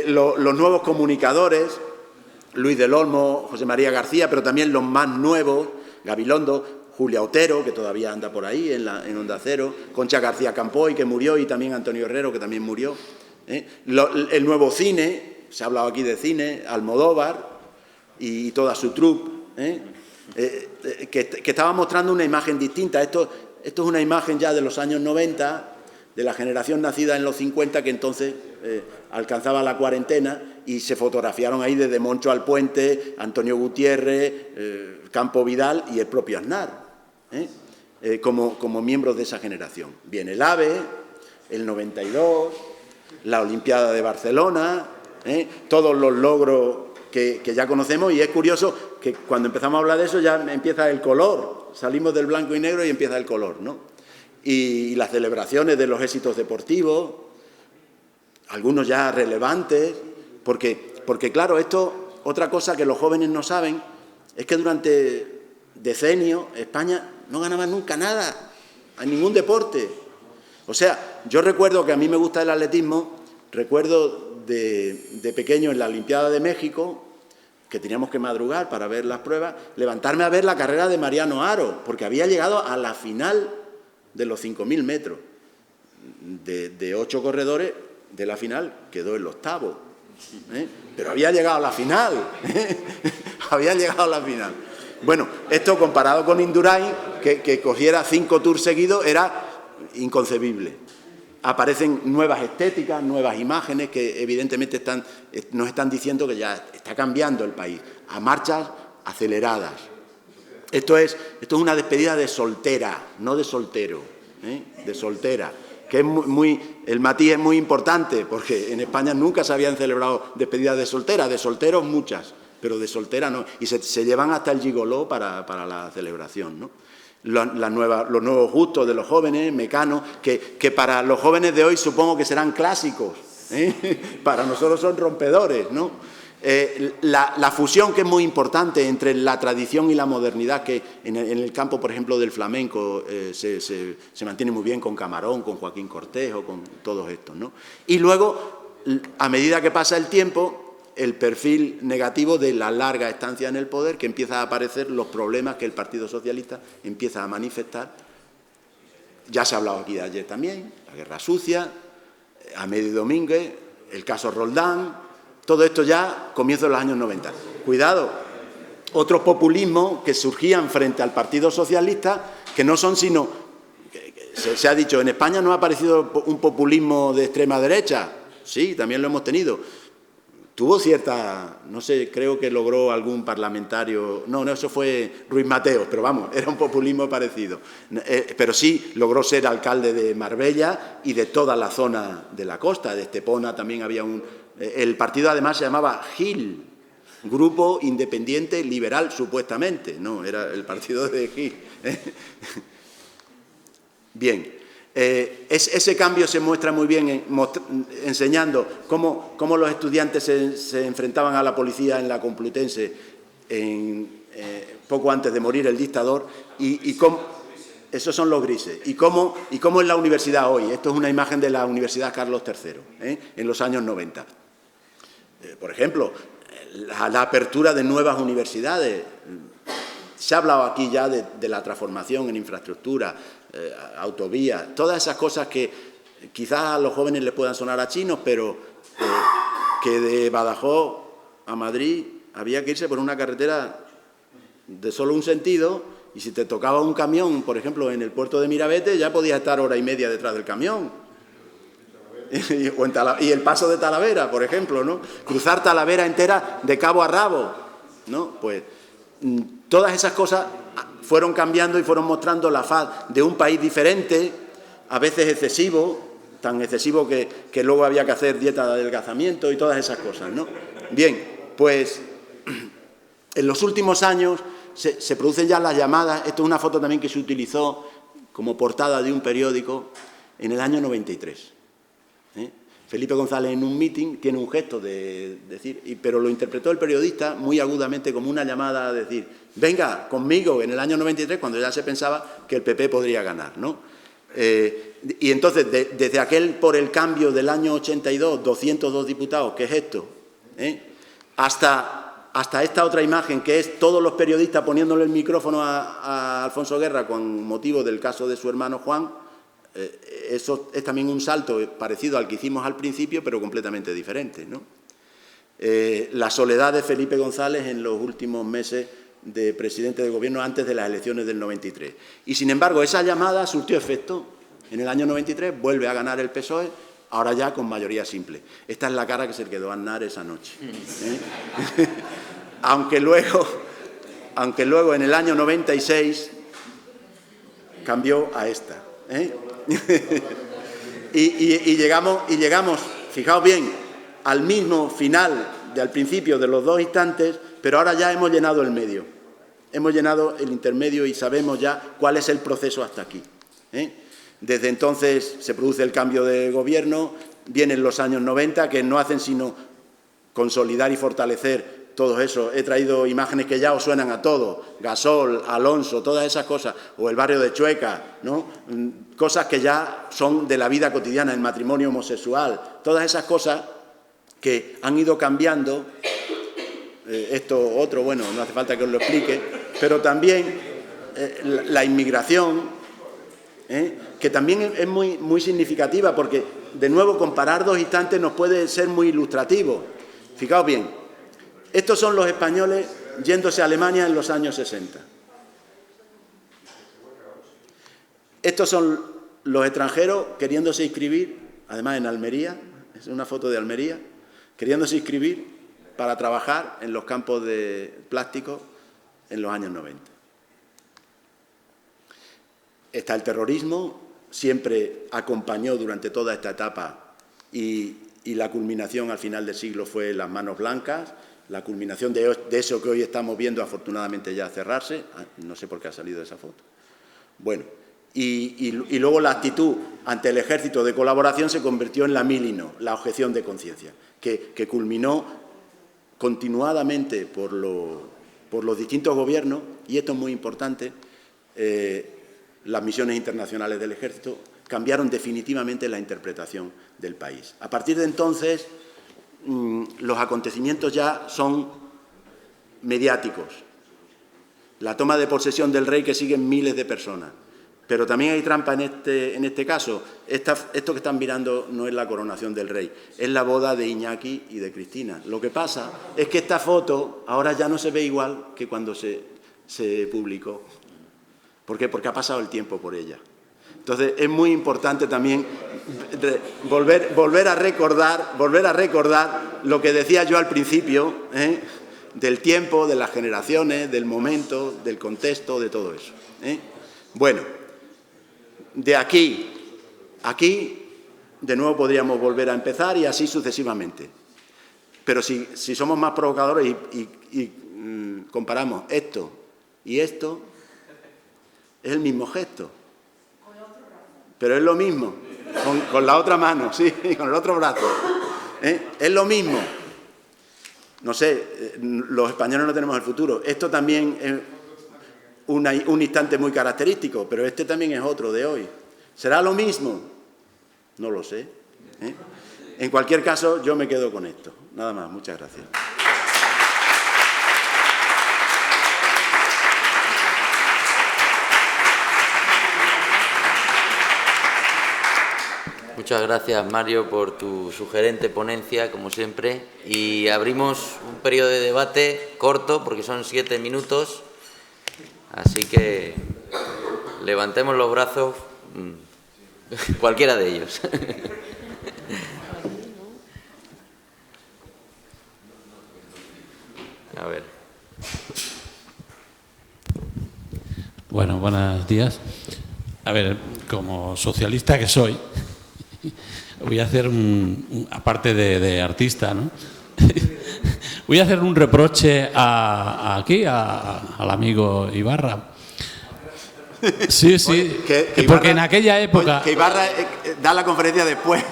los nuevos comunicadores, Luis del Olmo, José María García, pero también los más nuevos, Gabilondo, Julia Otero, que todavía anda por ahí en Onda Cero, Concha García Campoy, que murió, y también Antonio Herrero, que también murió. El nuevo cine, se ha hablado aquí de cine, Almodóvar y toda su troupe, que estaba mostrando una imagen distinta. Esto es una imagen ya de los años 90, de la generación nacida en los 50, que entonces alcanzaba la cuarentena, y se fotografiaron ahí desde Moncho al Puente, Antonio Gutiérrez, Campo Vidal y el propio Aznar, como miembros de esa generación. Bien, el AVE, el 92, la Olimpiada de Barcelona, todos los logros que ya conocemos, y es curioso que cuando empezamos a hablar de eso ya empieza el color, salimos del blanco y negro y empieza el color, ¿no? Y las celebraciones de los éxitos deportivos, algunos ya relevantes, porque claro, esto, otra cosa que los jóvenes no saben, es que durante decenios España no ganaba nunca nada, a ningún deporte. O sea, yo recuerdo que a mí me gusta el atletismo, recuerdo de pequeño en la Olimpiada de México, que teníamos que madrugar para ver las pruebas, levantarme a ver la carrera de Mariano Haro, porque había llegado a la final de los 5.000 metros. De 8 corredores de la final quedó el octavo, pero había llegado a la final, había llegado a la final. Bueno, esto comparado con Indurain, que cogiera 5 tours seguidos, era inconcebible. Aparecen nuevas estéticas, nuevas imágenes que evidentemente nos están diciendo que ya está cambiando el país, a marchas aceleradas. Esto es una despedida de soltera, no de soltero, de soltera, que es el matiz es muy importante, porque en España nunca se habían celebrado despedidas de soltera, de solteros muchas, pero de soltera no, y se llevan hasta el gigoló para la celebración, ¿no? Los nuevos gustos de los jóvenes, Mecano, que para los jóvenes de hoy supongo que serán clásicos, para nosotros son rompedores, ¿no? La fusión, que es muy importante entre la tradición y la modernidad, que en el campo, por ejemplo, del flamenco se mantiene muy bien con Camarón, con Joaquín Cortés o con todos estos, ¿no? Y luego, a medida que pasa el tiempo, el perfil negativo de la larga estancia en el poder, que empieza a aparecer los problemas que el Partido Socialista empieza a manifestar. Ya se ha hablado aquí de ayer también, la guerra sucia, Amedio Domínguez, el caso Roldán, todo esto ya comienzo de los años 90. Cuidado, otros populismos que surgían frente al Partido Socialista, que no son sino, se ha dicho, en España no ha aparecido un populismo de extrema derecha, sí, también lo hemos tenido. Tuvo cierta, no sé, creo que logró algún parlamentario, no, eso fue Ruiz Mateos, pero vamos, era un populismo parecido. Pero sí logró ser alcalde de Marbella y de toda la zona de la costa, de Estepona también había el partido además se llamaba GIL, Grupo Independiente Liberal, supuestamente, no, era el partido de GIL. Bien. Ese cambio se muestra muy bien enseñando cómo los estudiantes se enfrentaban a la policía en la Complutense poco antes de morir el dictador y cómo, esos son los grises, y cómo es la universidad hoy. Esto es una imagen de la Universidad Carlos III, en los años 90. Por ejemplo, la apertura de nuevas universidades. Se ha hablado aquí ya de la transformación en infraestructura, autovías, todas esas cosas que quizás a los jóvenes les puedan sonar a chinos, pero que de Badajoz a Madrid había que irse por una carretera de solo un sentido, y si te tocaba un camión, por ejemplo, en el puerto de Mirabete, ya podías estar hora y media detrás del camión. Y el paso de Talavera, por ejemplo, ¿no? Cruzar Talavera entera de cabo a rabo, ¿no? Pues todas esas cosas fueron cambiando y fueron mostrando la faz de un país diferente, a veces excesivo, tan excesivo que luego había que hacer dieta de adelgazamiento y todas esas cosas, ¿no? Bien, pues en los últimos años se producen ya las llamadas, esto es una foto también que se utilizó como portada de un periódico en el año 93. Felipe González en un meeting tiene un gesto de decir, pero lo interpretó el periodista muy agudamente como una llamada a decir, venga conmigo en el año 93, cuando ya se pensaba que el PP podría ganar, ¿no? Y entonces, desde aquel por el cambio del año 82, 202 diputados, ¿qué es esto? Hasta esta otra imagen, que es todos los periodistas poniéndole el micrófono a Alfonso Guerra con motivo del caso de su hermano Juan. Eso es también un salto parecido al que hicimos al principio, pero completamente diferente, ¿no? La soledad de Felipe González en los últimos meses de presidente de gobierno antes de las elecciones del 93. Y, sin embargo, esa llamada surtió efecto. En el año 93 vuelve a ganar el PSOE, ahora ya con mayoría simple. Esta es la cara que se quedó Aznar esa noche. aunque luego en el año 96 cambió a esta. Y llegamos fijaos bien, al mismo final, al principio de los dos instantes, pero ahora ya hemos llenado el medio. Hemos llenado el intermedio y sabemos ya cuál es el proceso hasta aquí. Desde entonces se produce el cambio de gobierno, vienen los años 90, que no hacen sino consolidar y fortalecer todo eso. He traído imágenes que ya os suenan a todos, Gasol, Alonso, todas esas cosas, o el barrio de Chueca, ¿no? Cosas que ya son de la vida cotidiana, el matrimonio homosexual, todas esas cosas que han ido cambiando. Esto otro, bueno, no hace falta que os lo explique, pero también la inmigración, que también es muy significativa, porque, de nuevo, comparar dos instantes nos puede ser muy ilustrativo. Fijaos bien, estos son los españoles yéndose a Alemania en los años 60. Estos son los extranjeros queriéndose inscribir, además en Almería, es una foto de Almería, queriéndose inscribir para trabajar en los campos de plástico en los años 90. Está el terrorismo, siempre acompañó durante toda esta etapa y la culminación al final del siglo fue las manos blancas, la culminación de eso que hoy estamos viendo afortunadamente ya cerrarse. No sé por qué ha salido esa foto. Bueno, y luego la actitud ante el ejército de colaboración se convirtió en la milino, la objeción de conciencia, que culminó continuadamente por los distintos gobiernos, y esto es muy importante, las misiones internacionales del ejército cambiaron definitivamente la interpretación del país. A partir de entonces, los acontecimientos ya son mediáticos. La toma de posesión del rey, que siguen miles de personas. Pero también hay trampa en este caso. Esto que están mirando no es la coronación del rey, es la boda de Iñaki y de Cristina. Lo que pasa es que esta foto ahora ya no se ve igual que cuando se publicó. ¿Por qué? Porque ha pasado el tiempo por ella. Entonces, es muy importante también volver a recordar lo que decía yo al principio, del tiempo, de las generaciones, del momento, del contexto, de todo eso. Bueno, de aquí, de nuevo podríamos volver a empezar y así sucesivamente. Pero si somos más provocadores y comparamos esto y esto, es el mismo gesto. Pero es lo mismo, con la otra mano, sí, con el otro brazo. Es lo mismo. No sé, los españoles no tenemos el futuro. Esto también es un instante muy característico, pero este también es otro de hoy. ¿Será lo mismo? No lo sé. En cualquier caso, yo me quedo con esto. Nada más, muchas gracias. Muchas gracias, Mario, por tu sugerente ponencia, como siempre. Y abrimos un periodo de debate corto, porque son 7 minutos. Así que levantemos los brazos, cualquiera de ellos. A ver. Bueno, buenos días. A ver, como socialista que soy, voy a hacer aparte de artista, ¿no? Voy a hacer un reproche al amigo Ibarra. Sí, sí, porque en aquella época... Que Ibarra da la conferencia después.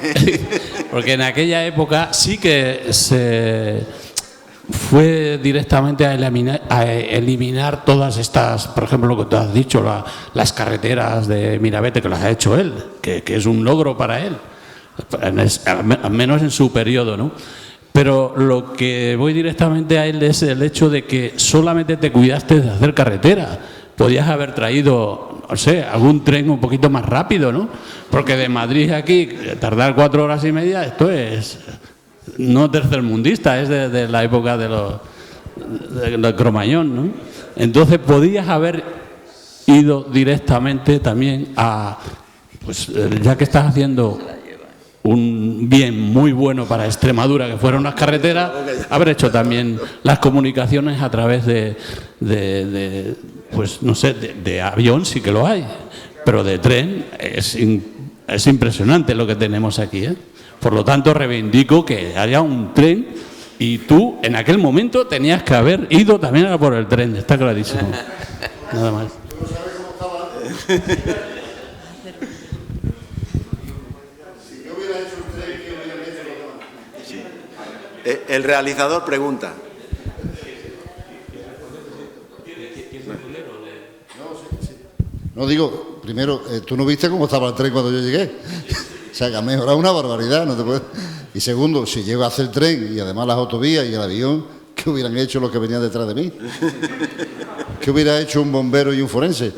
Porque en aquella época sí que se fue directamente a eliminar todas estas, por ejemplo, lo que tú has dicho, las carreteras de Mirabete, que las ha hecho él, que es un logro para él, al menos en su periodo, ¿no? Pero lo que voy directamente a él es el hecho de que solamente te cuidaste de hacer carretera. Podías haber traído, no sé, algún tren un poquito más rápido, ¿no? Porque de Madrid a aquí, tardar 4 horas y media, esto es no tercermundista, es de la época de Cromañón, ¿no? Entonces podías haber ido directamente también a, pues ya que estás haciendo un bien muy bueno para Extremadura, que fueron las carreteras, haber hecho también las comunicaciones a través pues no sé, de avión sí que lo hay, pero de tren es impresionante lo que tenemos aquí, ¿eh? Por lo tanto, reivindico que haya un tren y tú, en aquel momento, tenías que haber ido también a por el tren, está clarísimo. Nada más. El realizador pregunta. No, digo, primero, tú no viste cómo estaba el tren cuando yo llegué. O sea, que ha mejorado una barbaridad, no te puedes... Y segundo, si llego a hacer el tren y además las autovías y el avión, ¿qué hubieran hecho los que venían detrás de mí? ¿Qué hubiera hecho un bombero y un forense?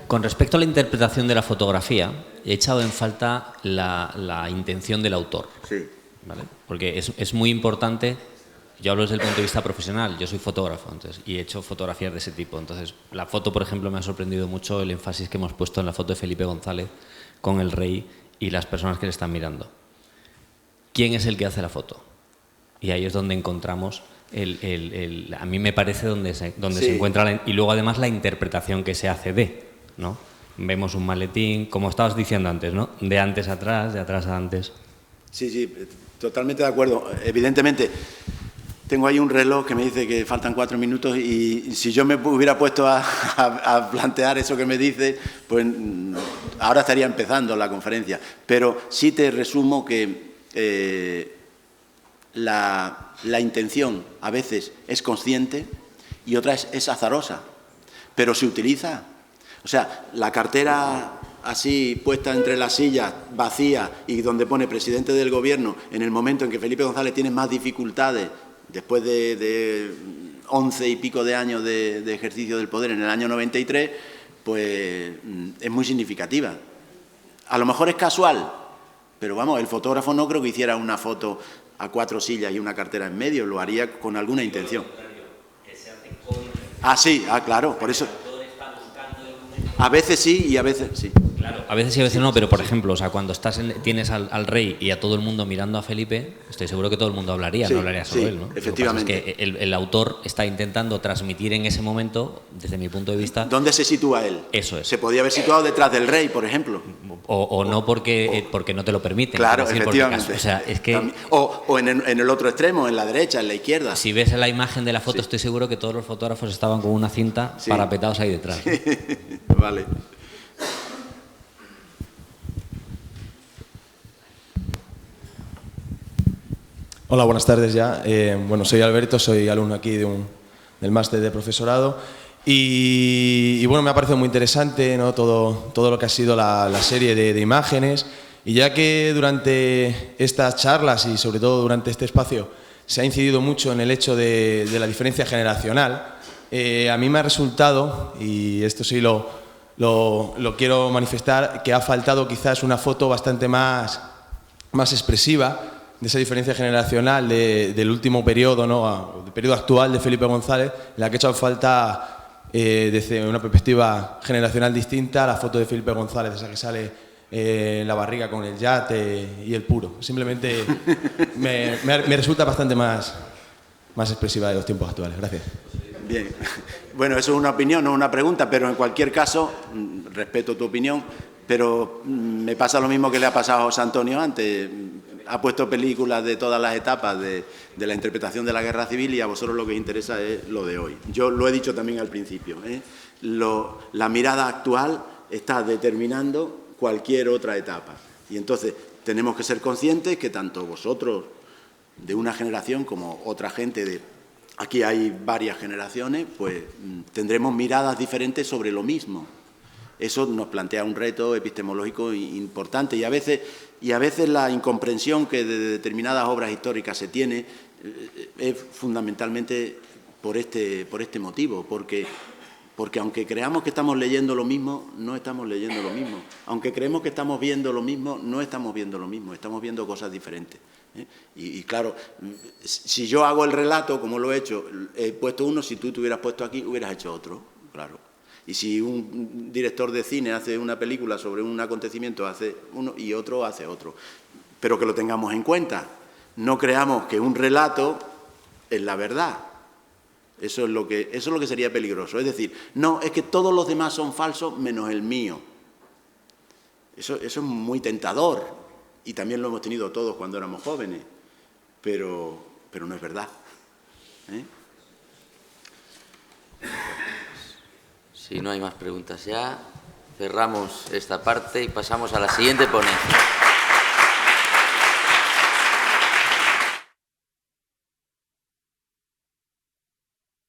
Con respecto a la interpretación de la fotografía, he echado en falta la intención del autor. Sí. ¿Vale? Porque es muy importante, yo hablo desde el punto de vista profesional, yo soy fotógrafo entonces, y he hecho fotografías de ese tipo. Entonces, la foto, por ejemplo, me ha sorprendido mucho el énfasis que hemos puesto en la foto de Felipe González con el rey y las personas que le están mirando. ¿Quién es el que hace la foto? Y ahí es donde encontramos, a mí me parece donde se encuentra, y luego además la interpretación que se hace de, ¿no? Vemos un maletín, como estabas diciendo antes, ¿no? De antes a atrás, de atrás a antes. Sí, totalmente de acuerdo. Evidentemente, tengo ahí un reloj que me dice que faltan 4 minutos y si yo me hubiera puesto a plantear eso que me dice, pues ahora estaría empezando la conferencia. Pero sí te resumo que la intención a veces es consciente y otra es azarosa, pero se utiliza. O sea, la cartera así puesta entre las sillas, vacía, y donde pone presidente del gobierno, en el momento en que Felipe González tiene más dificultades, después de 11 y pico de años de ejercicio del poder en el año 93, pues es muy significativa. A lo mejor es casual, pero vamos, el fotógrafo no creo que hiciera una foto a 4 sillas y una cartera en medio, lo haría con alguna intención. Sí, claro, por eso. A veces sí y a veces sí. Claro, a veces sí, a veces no, pero por ejemplo, o sea, cuando tienes al rey y a todo el mundo mirando a Felipe, estoy seguro que todo el mundo hablaría, sí, no hablaría solo él, ¿no? Efectivamente. Lo que pasa es que el autor está intentando transmitir en ese momento, desde mi punto de vista... ¿Dónde se sitúa él? Eso es. Se podía haber situado detrás del rey, por ejemplo. O no porque no te lo permiten. Claro, decir, efectivamente. Porque, o sea, es que... O en el otro extremo, en la derecha, en la izquierda. Si ves la imagen de la foto, estoy seguro que todos los fotógrafos estaban con una cinta parapetados ahí detrás. Sí. Vale. Hola, buenas tardes ya. Bueno, soy Alberto, soy alumno aquí del máster de profesorado y bueno, me ha parecido muy interesante, ¿no? todo lo que ha sido la serie de imágenes, y ya que durante estas charlas y sobre todo durante este espacio se ha incidido mucho en el hecho de la diferencia generacional, a mí me ha resultado, y esto sí lo quiero manifestar, que ha faltado quizás una foto bastante más expresiva de esa diferencia generacional del último periodo, ¿no? Del periodo actual de Felipe González, en la que ha hecho falta, desde una perspectiva generacional distinta, la foto de Felipe González, esa que sale en la barriga con el yate y el puro. Simplemente me resulta bastante más expresiva de los tiempos actuales. Gracias. Bien. Bueno, eso es una opinión, no una pregunta, pero en cualquier caso, respeto tu opinión, pero me pasa lo mismo que le ha pasado a José Antonio antes. Ha puesto películas de todas las etapas de la interpretación de la Guerra Civil y a vosotros lo que os interesa es lo de hoy. Yo lo he dicho también al principio, la mirada actual está determinando cualquier otra etapa. Y entonces tenemos que ser conscientes que tanto vosotros de una generación como otra gente aquí hay varias generaciones, pues tendremos miradas diferentes sobre lo mismo. Eso nos plantea un reto epistemológico importante y a veces la incomprensión que de determinadas obras históricas se tiene es fundamentalmente por este motivo, porque aunque creamos que estamos leyendo lo mismo, no estamos leyendo lo mismo. Aunque creemos que estamos viendo lo mismo, no estamos viendo lo mismo, estamos viendo cosas diferentes. Y claro, si yo hago el relato, como lo he hecho, he puesto uno, si tú te hubieras puesto aquí, hubieras hecho otro, claro. Y si un director de cine hace una película sobre un acontecimiento, hace uno y otro hace otro. Pero que lo tengamos en cuenta. No creamos que un relato es la verdad. Eso es lo que sería peligroso. Es decir, no, es que todos los demás son falsos menos el mío. Eso es muy tentador y también lo hemos tenido todos cuando éramos jóvenes, pero no es verdad. Si no hay más preguntas ya, cerramos esta parte y pasamos a la siguiente ponencia.